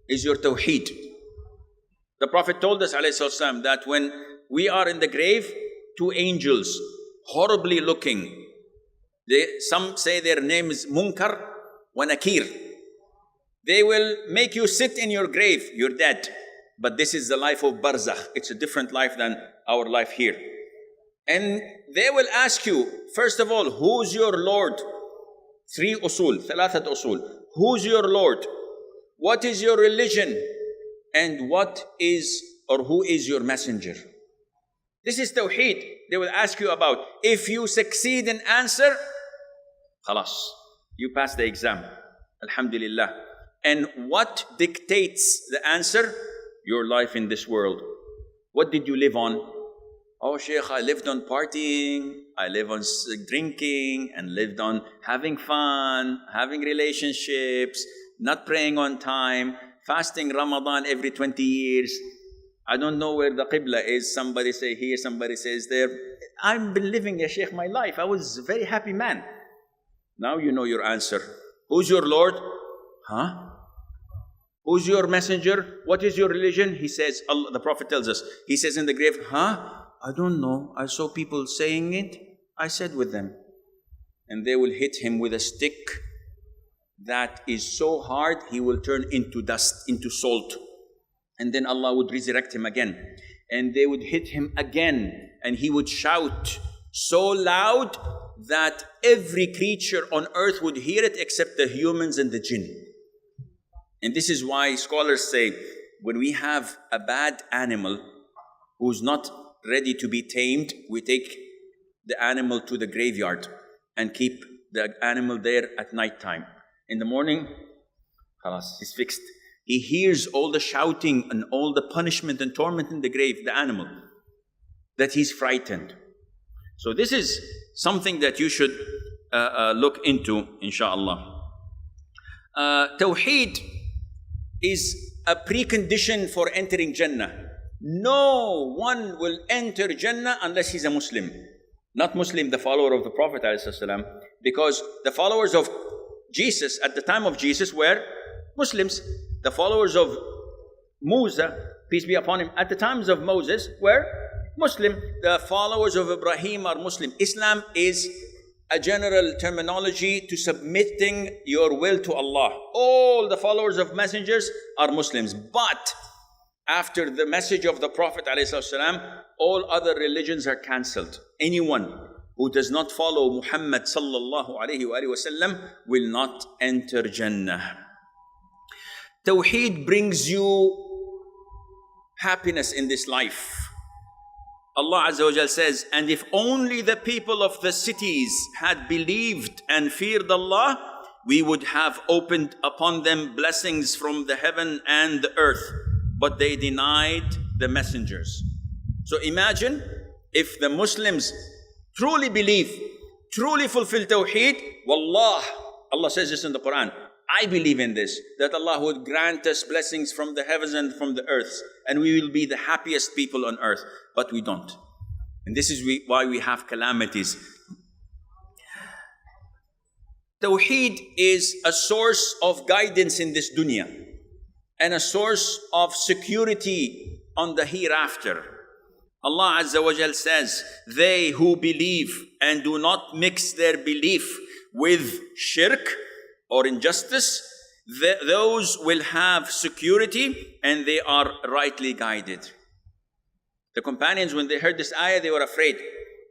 C: is your Tawheed. The Prophet told us ﷺ that when we are in the grave, two angels, horribly looking, some say their name is Munkar wa Nakir. They will make you sit in your grave, you're dead. But this is the life of Barzakh. It's a different life than our life here. And they will ask you, first of all, who's your Lord? 3 usul, thalathat usul. Who's your Lord? What is your religion? And what is or who is your messenger? This is Tawheed. They will ask you about. If you succeed in answer, khalas, you pass the exam. Alhamdulillah. And what dictates the answer? Your life in this world. What did you live on? Oh, Sheikh, I lived on partying, I lived on drinking, and lived on having fun, having relationships, not praying on time, fasting Ramadan every 20 years. I don't know where the Qibla is. Somebody say here, somebody says there. I've been living, ya Sheikh, my life. I was a very happy man. Now you know your answer. Who's your Lord? Huh? Who's your messenger? What is your religion? He says, Allah, the Prophet tells us, he says in the grave, huh? I don't know. I saw people saying it. I said with them. And they will hit him with a stick that is so hard, he will turn into dust, into salt. And then Allah would resurrect him again. And they would hit him again. And he would shout so loud that every creature on earth would hear it except the humans and the jinn. And this is why scholars say, when we have a bad animal who's not ready to be tamed, we take the animal to the graveyard and keep the animal there at night time. In the morning, khalas, he's fixed. He hears all the shouting and all the punishment and torment in the grave, the animal, that he's frightened. So this is something that you should look into, inshallah. Tawheed is a precondition for entering Jannah. No one will enter Jannah unless he's a Muslim. Not Muslim, the follower of the Prophet ﷺ, because the followers of Jesus at the time of Jesus were Muslims. The followers of Musa, peace be upon him, at the times of Moses were Muslim. The followers of Ibrahim are Muslim. Islam is a general terminology to submitting your will to Allah. All the followers of messengers are Muslims. But after the message of the Prophet ﷺ, all other religions are cancelled. Anyone who does not follow Muhammad sallallahu alayhi wa sallam will not enter Jannah. Tawheed brings you happiness in this life. Allah Azza wa Jal says, and if only the people of the cities had believed and feared Allah, we would have opened upon them blessings from the heaven and the earth. But they denied the messengers. So imagine if the Muslims truly believe, truly fulfill Tawheed, Wallah, Allah says this in the Quran, I believe in this, that Allah would grant us blessings from the heavens and from the earth, and we will be the happiest people on earth. But we don't. And this is why we have calamities. Tawheed is a source of guidance in this dunya and a source of security on the hereafter. Allah Azza wa Jal says, they who believe and do not mix their belief with shirk or injustice, those will have security and they are rightly guided. The companions, when they heard this ayah, they were afraid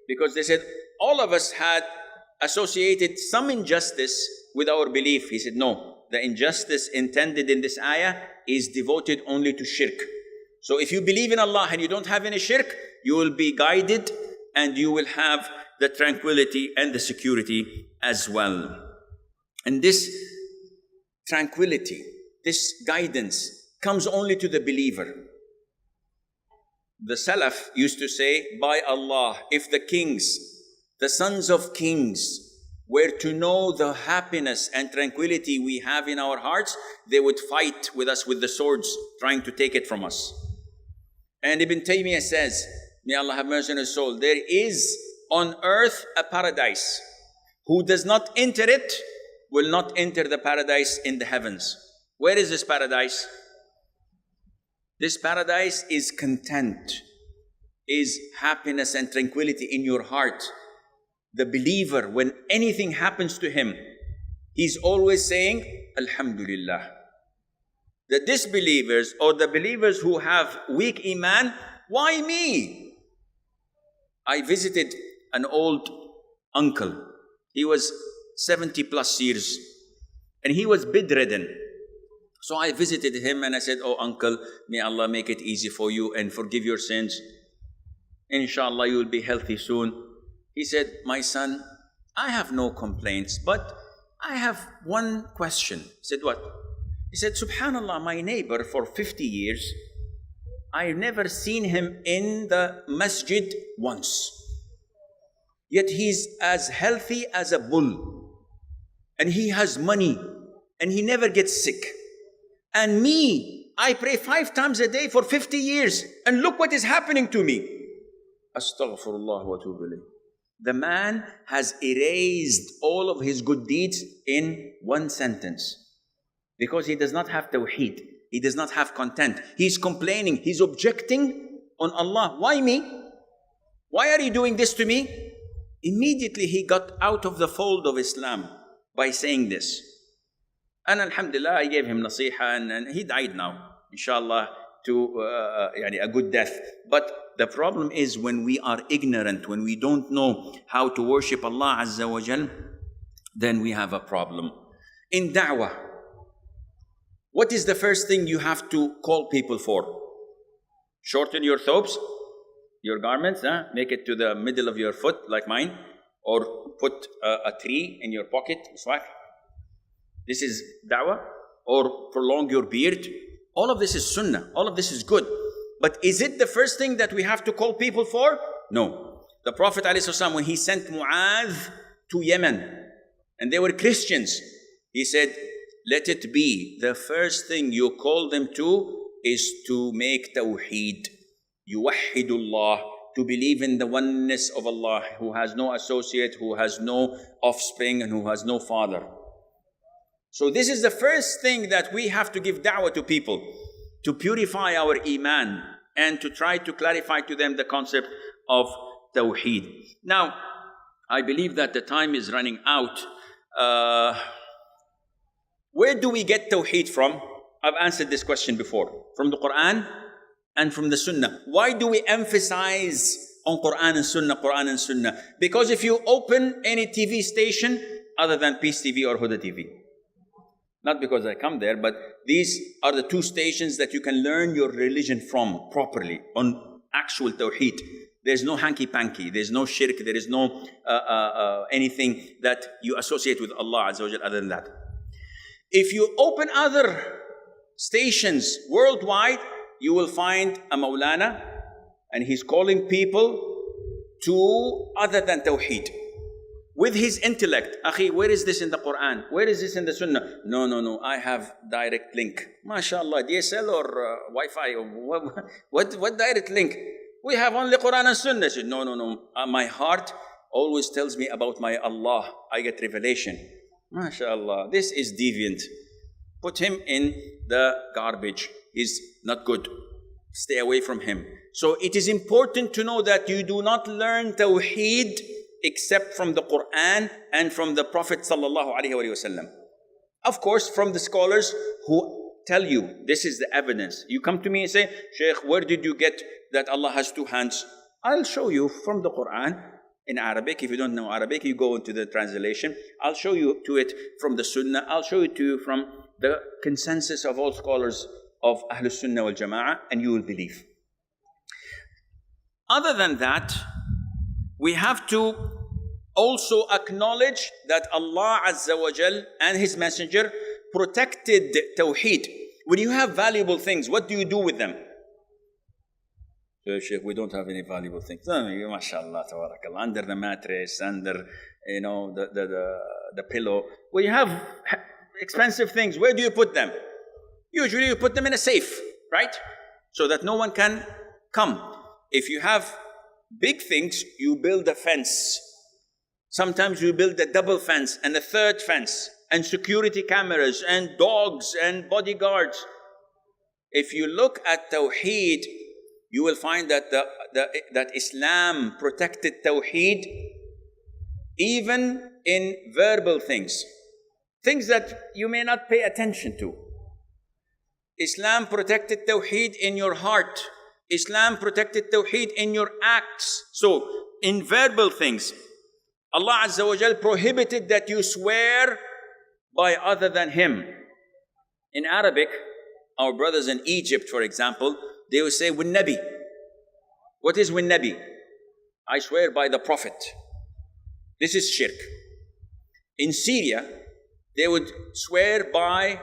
C: because they said, all of us had associated some injustice with our belief. He said, no, the injustice intended in this ayah is devoted only to shirk. So if you believe in Allah and you don't have any shirk, you will be guided and you will have the tranquility and the security as well. And this tranquility, this guidance comes only to the believer. The Salaf used to say, by Allah, if the kings, the sons of kings, were to know the happiness and tranquility we have in our hearts, they would fight with us with the swords, trying to take it from us. And Ibn Taymiyyah says, may Allah have mercy on his soul, there is on earth a paradise. Who does not enter it will not enter the paradise in the heavens. Where is this paradise? This paradise is content, is happiness and tranquility in your heart. The believer, when anything happens to him, he's always saying, Alhamdulillah. The disbelievers or the believers who have weak iman, why me? I visited an old uncle. He was 70 plus years and he was bedridden. So I visited him and I said, oh uncle, may Allah make it easy for you and forgive your sins. Inshallah, you will be healthy soon. He said, my son, I have no complaints, but I have one question. I said, what? He said, subhanallah, my neighbor for 50 years, I've never seen him in the masjid once. Yet he's as healthy as a bull. And he has money. And he never gets sick. And me, I pray 5 times a day for 50 years. And look what is happening to me. Astaghfirullah wa atubu ilayh. The man has erased all of his good deeds in one sentence. Because he does not have tawheed. He does not have content. He's complaining. He's objecting on Allah. Why me? Why are you doing this to me? Immediately he got out of the fold of Islam by saying this. And alhamdulillah, I gave him nasiha and he died now. Inshallah, to a good death. But the problem is when we are ignorant, when we don't know how to worship Allah Azza wa Jal, then we have a problem. In da'wah, what is the first thing you have to call people for? Shorten your thobes, your garments, make it to the middle of your foot like mine, or put a tree in your pocket, swag. This is da'wah. Or prolong your beard. All of this is sunnah, all of this is good. But is it the first thing that we have to call people for? No. The Prophet ﷺ, when he sent Mu'adh to Yemen, and they were Christians, he said, let it be the first thing you call them to is to make tawheed. Yuwahhidullah, to believe in the oneness of Allah, who has no associate, who has no offspring, and who has no father. So this is the first thing that we have to give da'wah to people, to purify our iman and to try to clarify to them the concept of tawheed. Now, I believe that the time is running out. Where do we get tawheed from? I've answered this question before. From the Quran and from the Sunnah. Why do we emphasize on Quran and Sunnah, Quran and Sunnah? Because if you open any TV station other than Peace TV or Huda TV, not because I come there, but these are the 2 stations that you can learn your religion from properly, on actual tawheed. There's no hanky-panky, there's no shirk, there is no anything that you associate with Allah Azza wa Jal other than that. If you open other stations worldwide, you will find a Maulana, and he's calling people to other than tawheed. With his intellect, Akhi, where is this in the Quran? Where is this in the Sunnah? No, I have direct link. MashaAllah, DSL or Wi-Fi, or what direct link? We have only Quran and Sunnah. I said, no. My heart always tells me about my Allah. I get revelation. MashaAllah, this is deviant. Put him in the garbage. He's not good. Stay away from him. So it is important to know that you do not learn Tawheed except from the Quran and from the Prophet sallallahu alaihi wasallam. Of course, from the scholars who tell you this is the evidence. You come to me and say, Shaykh, where did you get that Allah has 2 hands? I'll show you from the Quran in Arabic. If you don't know Arabic, you go into the translation. I'll show you to it from the Sunnah. I'll show it to you from the consensus of all scholars of Ahlul Sunnah wal Jama'ah, and you will believe. Other than that, we have to also acknowledge that Allah Azza wa Jal and His Messenger protected Tawheed. When you have valuable things, what do you do with them? Shaykh, we don't have any valuable things. MashaAllah, tabarakallah, under the mattress, under the pillow. When you have expensive things, where do you put them? Usually you put them in a safe, right? So that no one can come. If you have big things, you build a fence. Sometimes you build a double fence and a third fence and security cameras and dogs and bodyguards. If you look at Tawheed, you will find that that Islam protected Tawheed even in verbal things. Things that you may not pay attention to. Islam protected Tawheed in your heart. Islam protected Tawheed in your acts. So, in verbal things, Allah Azza wa Jal prohibited that you swear by other than Him. In Arabic, our brothers in Egypt, for example, they will say, Win Nabi. What is Win Nabi? I swear by the Prophet. This is shirk. In Syria, they would swear by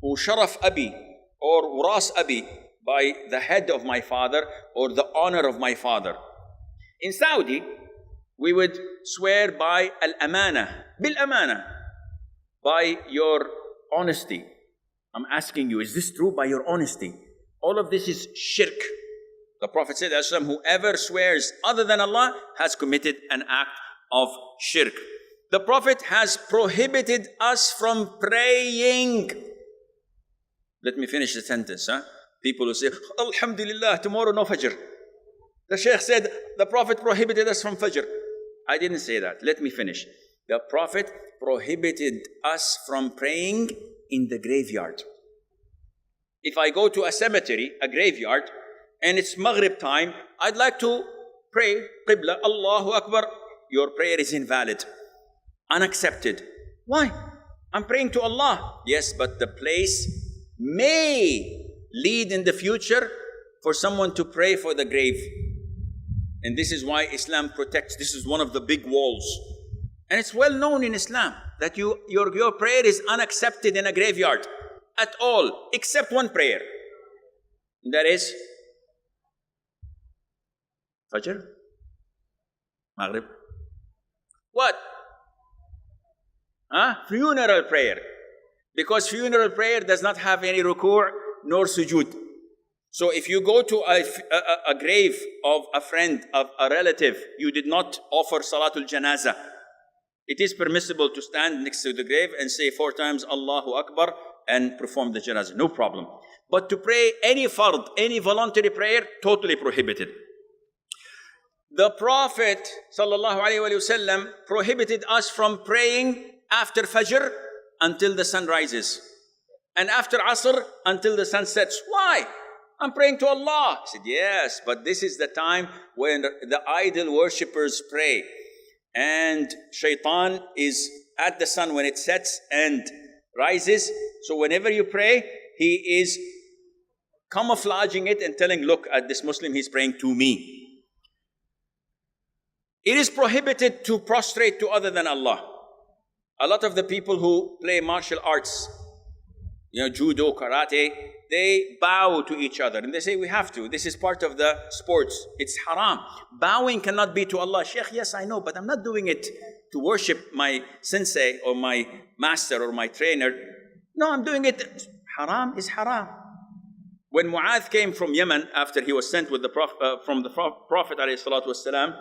C: Sharaf Abi or Uras Abi, by the head of my father or the honor of my father. In Saudi, we would swear by al-amana, bil-amana, by your honesty. I'm asking you, is this true? By your honesty. All of this is shirk. The Prophet said, whoever swears other than Allah has committed an act of shirk. The Prophet has prohibited us from praying. Let me finish the sentence. People who say, Alhamdulillah, tomorrow no Fajr. The Shaykh said, the Prophet prohibited us from Fajr. I didn't say that. Let me finish. The Prophet prohibited us from praying in the graveyard. If I go to a cemetery, a graveyard, and it's Maghrib time, I'd like to pray, Qibla, Allahu Akbar. Your prayer is invalid, unaccepted. Why? I'm praying to Allah. Yes, but the place may lead in the future for someone to pray for the grave. And this is why Islam protects. This is one of the big walls. And it's well known in Islam that your prayer is unaccepted in a graveyard at all, except one prayer. And that is Fajr? Maghrib? What? Funeral prayer. Because funeral prayer does not have any ruku' nor sujood. So if you go to a grave of a friend, of a relative, you did not offer Salatul Janazah. It is permissible to stand next to the grave and say 4 times Allahu Akbar and perform the Janazah, no problem. But to pray any fard, any voluntary prayer, totally prohibited. The Prophet ﷺ prohibited us from praying after Fajr until the sun rises, and after Asr until the sun sets. Why? I'm praying to Allah. He said, yes, but this is the time when the idol worshippers pray. And Shaitan is at the sun when it sets and rises. So whenever you pray, he is camouflaging it and telling, look at this Muslim, he's praying to me. It is prohibited to prostrate to other than Allah. A lot of the people who play martial arts, judo, karate, they bow to each other. And they say, we have to. This is part of the sports. It's haram. Bowing cannot be to Allah. Sheikh, yes, I know, but I'm not doing it to worship my sensei or my master or my trainer. No, I'm doing it. Haram is haram. When Mu'adh came from Yemen after he was sent with the from the Prophet ﷺ,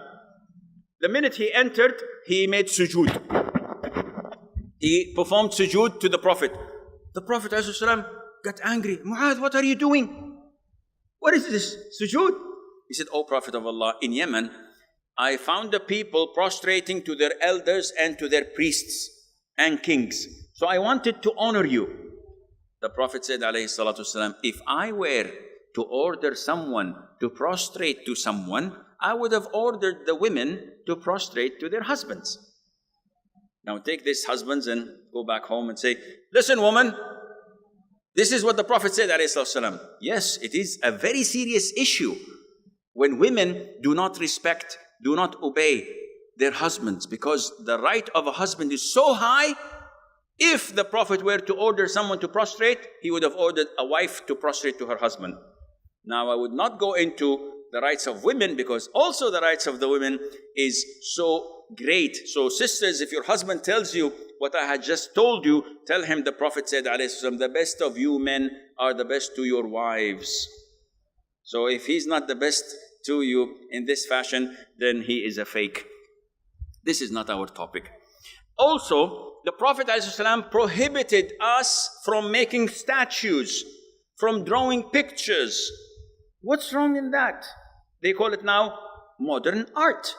C: the minute he entered, he made sujood. He performed sujood to the Prophet. The Prophet ﷺ got angry. Mu'adh, what are you doing? What is this? Sujood? He said, oh Prophet of Allah, in Yemen, I found the people prostrating to their elders and to their priests and kings. So I wanted to honor you. The Prophet said, alayhi salatu wasalam, if I were to order someone to prostrate to someone, I would have ordered the women to prostrate to their husbands. Now take these husbands and go back home and say, listen woman, this is what the Prophet said, alayhi salatu wasalam. Yes, it is a very serious issue when women do not respect, do not obey their husbands, because the right of a husband is so high. If the Prophet were to order someone to prostrate, he would have ordered a wife to prostrate to her husband. Now I would not go into the rights of women, because also the rights of the women is so great. So sisters, if your husband tells you what I had just told you, tell him the Prophet said, alayhi salam, the best of you men are the best to your wives. So if he's not the best to you in this fashion, then he is a fake. This is not our topic. Also, the Prophet ﷺ prohibited us from making statues, from drawing pictures. What's wrong in that? They call it now modern art.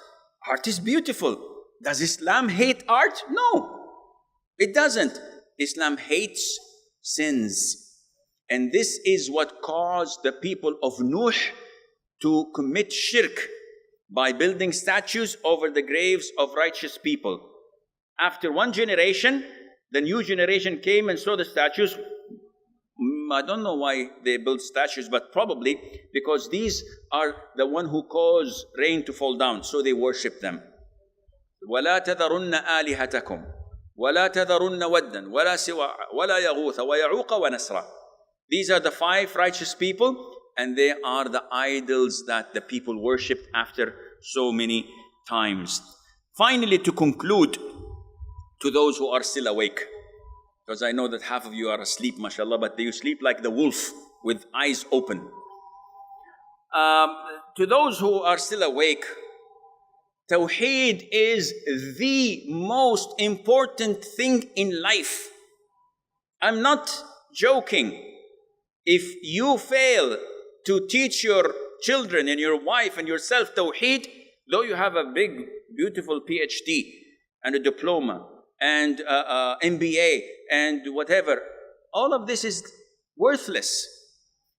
C: Art is beautiful. Does Islam hate art? No, it doesn't. Islam hates sins. And this is what caused the people of Nuh to commit shirk by building statues over the graves of righteous people. After one generation, the new generation came and saw the statues. I don't know why they built statues, but probably because these are the one who cause rain to fall down, so they worship them. وَلَا تَذَرُنَّ آلِهَتَكُمْ وَلَا تَذَرُنَّ وَدًّا وَلَا سِوَاعًا وَلَا يَغُوثَ وَيَعُوقَ وَنَسْرًا. These are the 5 righteous people. and they are the idols that the people worshipped after so many times. Finally, to conclude, to those who are still awake, because I know that half of you are asleep, mashallah, but you sleep like the wolf with eyes open. To those who are still awake, Tawheed is the most important thing in life. I'm not joking. If you fail to teach your children and your wife and yourself Tawheed, though you have a big, beautiful PhD and a diploma and MBA and whatever, all of this is worthless.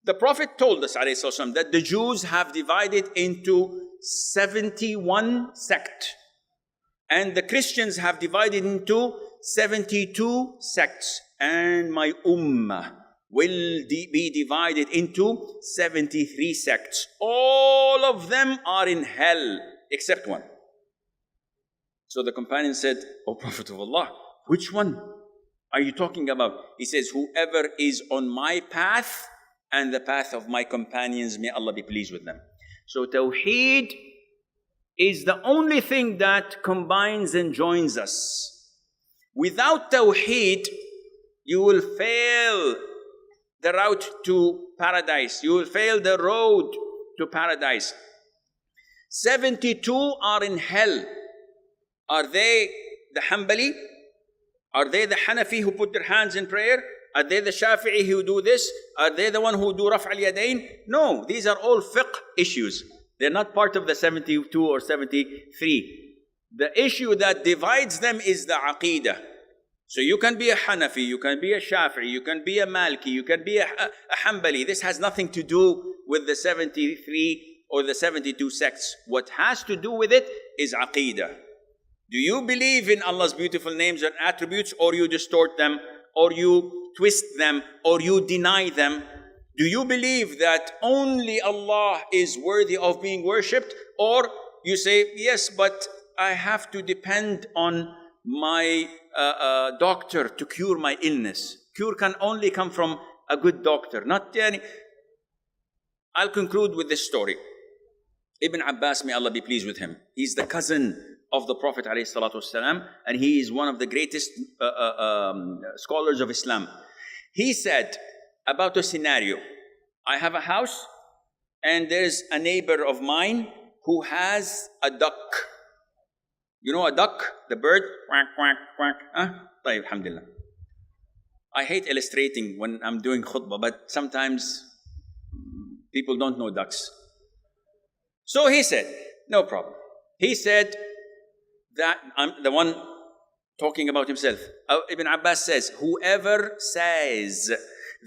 C: The Prophet told us, ﷺ, that the Jews have divided into 71 sects, and the Christians have divided into 72 sects, and my ummah will be divided into 73 sects. All of them are in hell except one. So the companion said, "O Prophet of Allah, which one are you talking about?" He says, "Whoever is on my path and the path of my companions, may Allah be pleased with them." So Tawheed is the only thing that combines and joins us. Without Tawheed, you will fail the route to paradise. You will fail the road to paradise. 72 are in hell. Are they the Hanbali? Are they the Hanafi who put their hands in prayer? Are they the Shafi'i who do this? Are they the one who do Raf' al-Yadayn? No, these are all fiqh issues. They're not part of the 72 or 73. The issue that divides them is the Aqeedah. So you can be a Hanafi, you can be a Shafi'i, you can be a Maliki, you can be a Hanbali. This has nothing to do with the 73 or the 72 sects. What has to do with it is Aqeedah. Do you believe in Allah's beautiful names and attributes, or you distort them, or you twist them, or you deny them? Do you believe that only Allah is worthy of being worshipped? Or you say, yes, but I have to depend on my doctor to cure my illness. Cure can only come from a good doctor, not any. I'll conclude with this story. Ibn Abbas, may Allah be pleased with him. He's the cousin of the Prophet ﷺ, and he is one of the greatest scholars of Islam. He said about a scenario: I have a house and there's a neighbor of mine who has a duck. You know a duck? The bird? Quack, quack, quack. Tayyib, alhamdulillah. I hate illustrating when I'm doing khutbah, but sometimes people don't know ducks. So he said, no problem. He said that I'm the one talking about himself. Ibn Abbas says, whoever says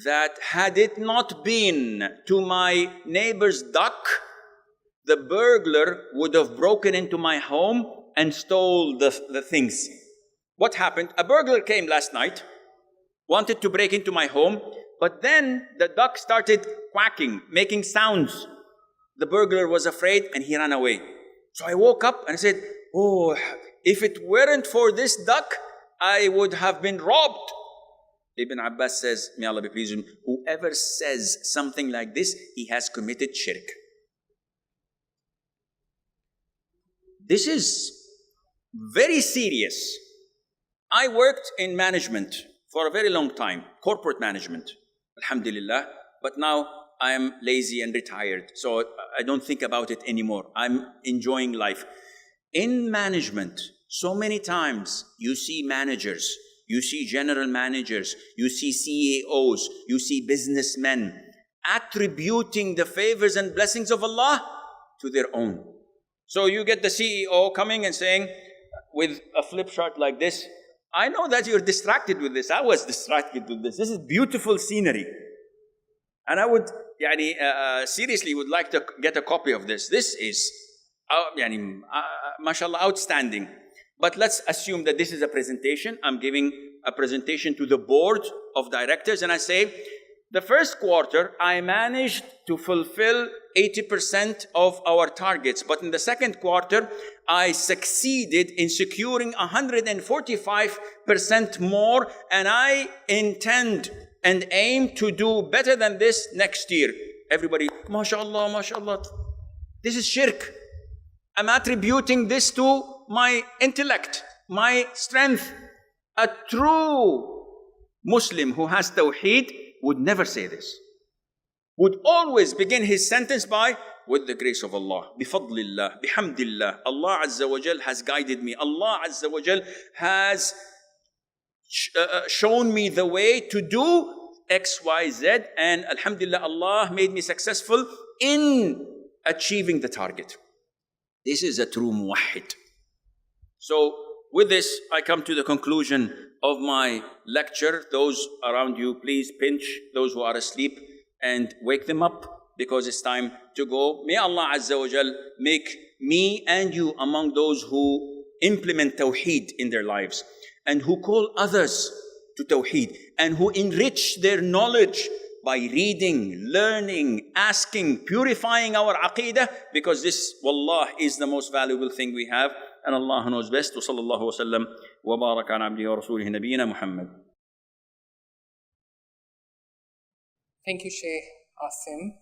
C: that had it not been to my neighbor's duck, the burglar would have broken into my home and stole the things. What happened? A burglar came last night, wanted to break into my home, but then the duck started quacking, making sounds. The burglar was afraid and he ran away. So I woke up and I said, oh, if it weren't for this duck, I would have been robbed. Ibn Abbas says, may Allah be pleased with him, whoever says something like this, he has committed shirk. This is very serious. I worked in management for a very long time, corporate management, alhamdulillah, but now I am lazy and retired, so I don't think about it anymore. I'm enjoying life. In management, so many times you see managers, you see general managers, you see CEOs, you see businessmen attributing the favors and blessings of Allah to their own. So you get the CEO coming and saying, with a flip chart like this, I know that you're distracted with this. I was distracted with this. This is beautiful scenery. And I would, seriously would like to get a copy of this. This is, mashallah, outstanding. But let's assume that this is a presentation. I'm giving a presentation to the board of directors, and I say, the first quarter, I managed to fulfill 80% of our targets. But in the second quarter, I succeeded in securing 145% more, and I intend and aim to do better than this next year. everybody, mashallah, mashallah. This is shirk. I'm attributing this to my intellect, my strength. A true Muslim who has tawheed would never say this. Would always begin his sentence by, with the grace of Allah, bifadlillah, bihamdillah, Allah Azza wa Jal has guided me. Allah Azza wa Jal has shown me the way to do X, Y, Z, and alhamdulillah, Allah made me successful in achieving the target. This is a true muwahhid. So with this, I come to the conclusion of my lecture. Those around you, please pinch those who are asleep and wake them up, because it's time to go. May Allah Azza wa Jal make me and you among those who implement tawheed in their lives and who call others to tawheed and who enrich their knowledge by reading, learning, asking, purifying our aqeedah, because this, wallah, is the most valuable thing we have. And Allah knows best. Wa sallallahu wa sallam wa baraka ala abdihi wa rasulihi nabiyyina Muhammad.
B: Thank you, Shaykh Assim.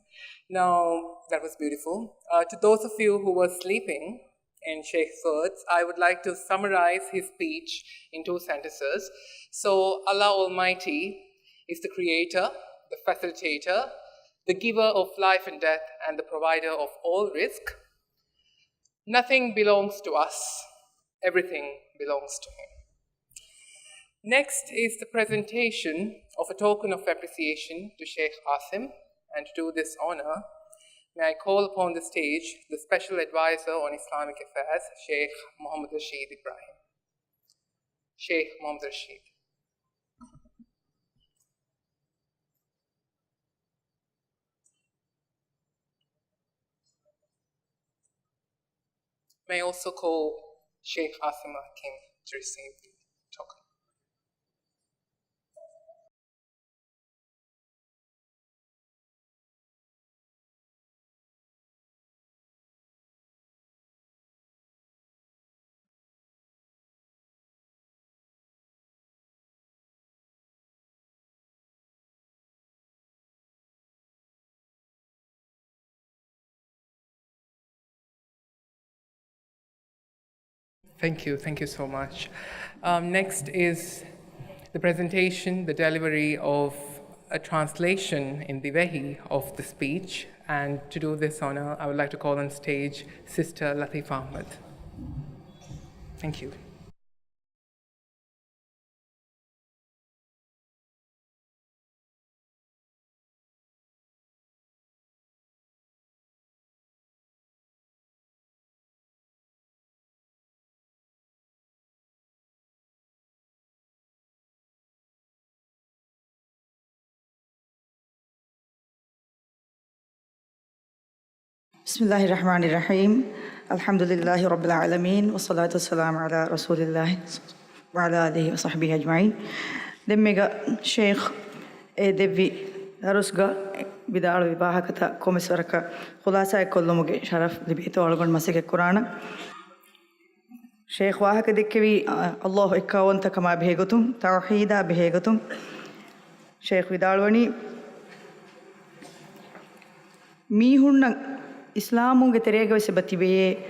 B: Now, that was beautiful. To those of you who were sleeping in Shaykh's words, I would like to summarize his speech in 2 sentences. So, Allah Almighty is the creator, the facilitator, the giver of life and death, and the provider of all risk. Nothing belongs to us. Everything belongs to Him. Next is the presentation of a token of appreciation to Shaykh Assim. And to do this honor, may I call upon the stage the Special Advisor on Islamic Affairs, Shaykh Muhammad Rashid Ibrahim. Shaykh Muhammad Rashid. May I also call Shaikh Assim Al-Hakeem to receive the token. Thank you so much. Next is the presentation, the delivery of a translation in the Wahi of the speech. And to do this honor, I would like to call on stage Sister Latif Ahmed. Thank you.
D: Bismillahir Rahmanir Rahim. Alhamdulillahi Rabbil Alameen. Wassalatu wassalamu ala Rasulillah wa ala alihi wa sahbihi ajma'in. Demmega Sheikh Devi Darusga Bidal Vibahakata Komisaraka Khulasa Kolumuge Sharaf Libito Algon Masike Qurana. Sheikh Wahaka Dikkevi Allah Ikkawanta Kama Behegotum, Tawheeda Behegotum. Sheikh Vidalwani Mihunna Islamunge terega wese batibe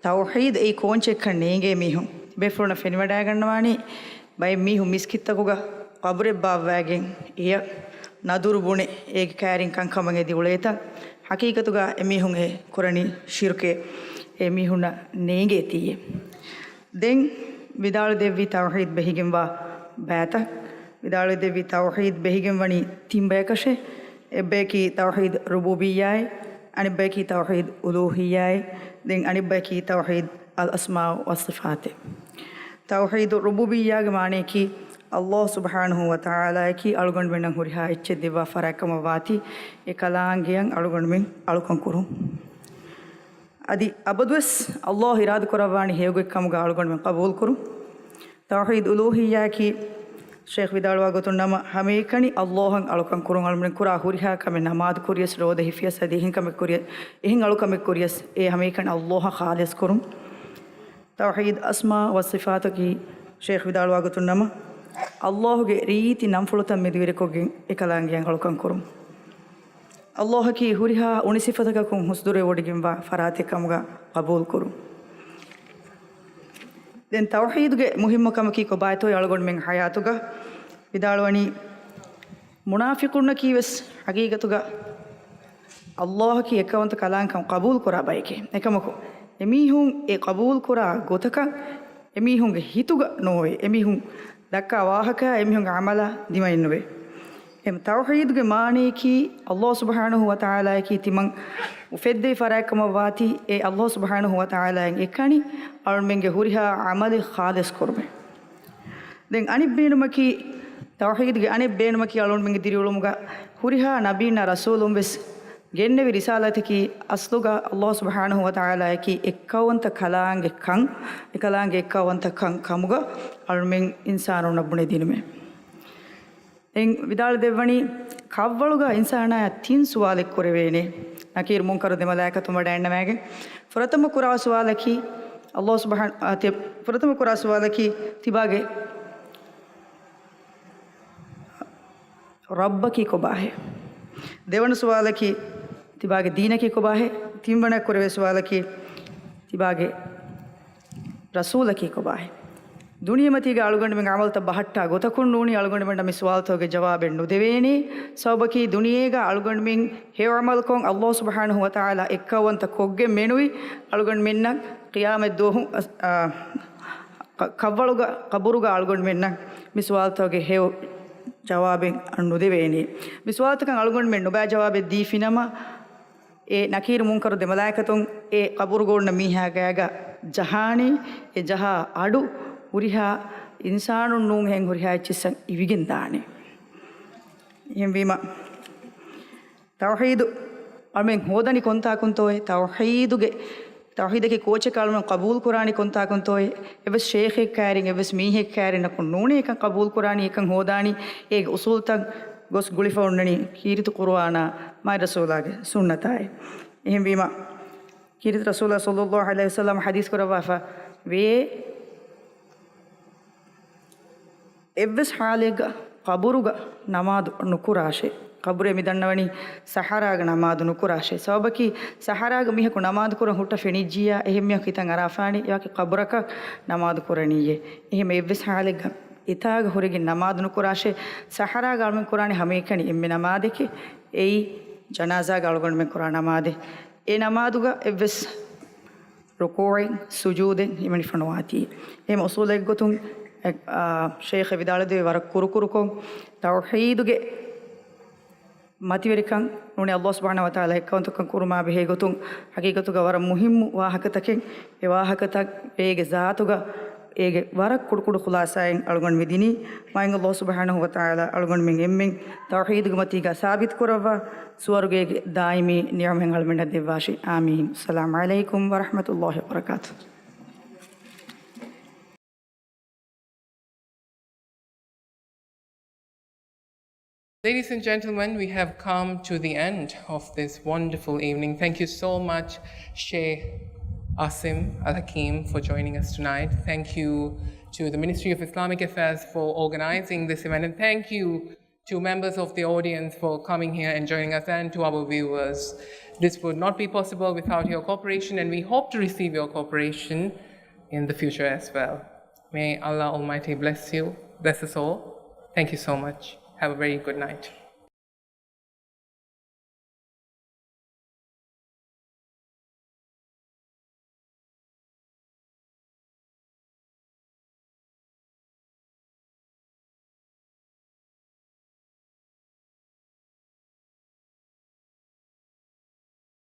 D: tawheed ei konche kannege mihun befrona fenwada gannawani bay mihun miskittakuga qabre bawwagen iya naduru bune ege kairin kankamange diuleta hakikatuga emihun e korani shirke emihuna nege tiye den vidal devi tawheed behigenwa bata vidal devi tawheed behigenwani timbekashe ebbeki tawheed rububiyyah Anibaki Tawheed Uluhiyyah, then Anibaki Tawheed Al-Asma wa Sifat. Tawheed Rububiyyah Gamane ki Allah subhanahu wa ta'ala ki alugon benang huriha icche diva farakamavati ekalangiang alugon men alukankuru. Adi abadwes Allah irad koravani hege kamga alugon men qabul kuru. Tawheed Uluhiyyah ki Sheikh Vidalwa Gotundama Hamekani Allahang Alukan Kurung Alman Kura Huriha Kame Namad Kurias Roda Hifias Adihin Kame Kurias Ihin Alukame Kurias E Hamekan Allah Khalis Kurum Tawheed Asma wa Sifataki Sheikh Vidalwa Gotundama Allah ge Riti Namfuluta Midvirikogin Ekalangian Alukan Kurum Allah ki huriha unisifata kum husdure odigimba farate kamuga qabul kuru den tawhid ge muhimmakam ki ko bayto yalgon men hayatuga vidalwani munafiqunna kiwes hagigatuga Allah ki ekawanta kalankam qabul kora bayke ekamako emihun e qabul kora gotaka emihun ge hituga nowe emihun dakka wahaka emihun amala dimainwe em tawhid ge maani ki Allah subhanahu wa ta'ala ki timang ufedde farakam wati e Allah subhanahu wa ta'ala ekani almenge huriha amali khalis korbe den anibbenumaki tawhid ge anibbenumaki almenge dirulumuga huriha nabina rasulum bes gennevi risalatiki asluga Allah subhanahu wa ta'ala ki ekkawanta kalange kan ekalange ekkawanta kan kamuga almen insanu nabune dinume en vidal devani kavvaluga insana tin suwalek korevene nakir munkar de malaikatu madanna mage furatama kura suwalaki Allah subhanahu wa ta'ala furatama kura suwalaki tibage rabbaki ko bahe devana suwalaki tibage deenaki ko bahe timbana koreve suwalaki tibage rasulaki ko bahe duniyamatiga alugonde men amalta bahatta gotakun nuni alugonde men mi suwal toge jawabe nu deveni sabaki duniyega alugonde men he amal kon Allah subhanahu wa ta'ala ekkawanta kogge menui alugonde menna qiyamet dohu kavvaluga qaburuga alugonde menna mi suwal toge he jawabe nu deveni mi suwal takan alugonde men no ba jawabe difinama e nakir munkar de malaikatun e qaburu gonna miha gaga jahani e jaha adu huriha insanu nun hen huriha chisan ivigen dane yembima tawhid amen hodani konta kuntoy tawhidge koche kalmen qabul qurani konta kuntoy eves sheikh karing eves mihe karing kun nune kan qabul qurani kan hodani e usul tak gos gulifonnani kiritu qur'ana may rasulage sunnatai yembima kiritu rasulullah sallallahu alaihi wasallam hadith kurawafa we evves halega qaburuga namadu nukurashe qabure midannawani saharaga namadu nukurashe sabaki saharaga mihaku namadu kuran hutta fenijia ehemya kitan arafani yaki qaburaka namadu kuraniye ehem evves halega itaga horege namadu nukurashe saharaga almen kurani hamekani emme namadeke ei janaza galgon men kurana namade e namaduga evves ruku'i sujude imani fanwati em usuleg gotun Shaykh vidalade warak kurukon tawhiduge matiwerikan nune Allah subhanahu wa ta'ala ekkantukan kuruma behe gotun hagigatuga war muhimmu wahakataken e wahakatak ege zaatuga ege warak kudukudu khulasaen algon medini maing Allah subhanahu wa ta'ala algon men emmen tawhiduge matiga sabit kurawa suwarge daimi niyamen almen devashi amin assalamu alaikum wa rahmatullahi wa barakatuh.
B: Ladies and gentlemen, we have come to the end of this wonderful evening. Thank you so much, Shaikh Assim Al-Hakeem, for joining us tonight. Thank you to the Ministry of Islamic Affairs for organizing this event. And thank you to members of the audience for coming here and joining us, and to our viewers. This would not be possible without your cooperation, and we hope to receive your cooperation in the future as well. May Allah Almighty bless you, bless us all. Thank you so much. Have a very good night.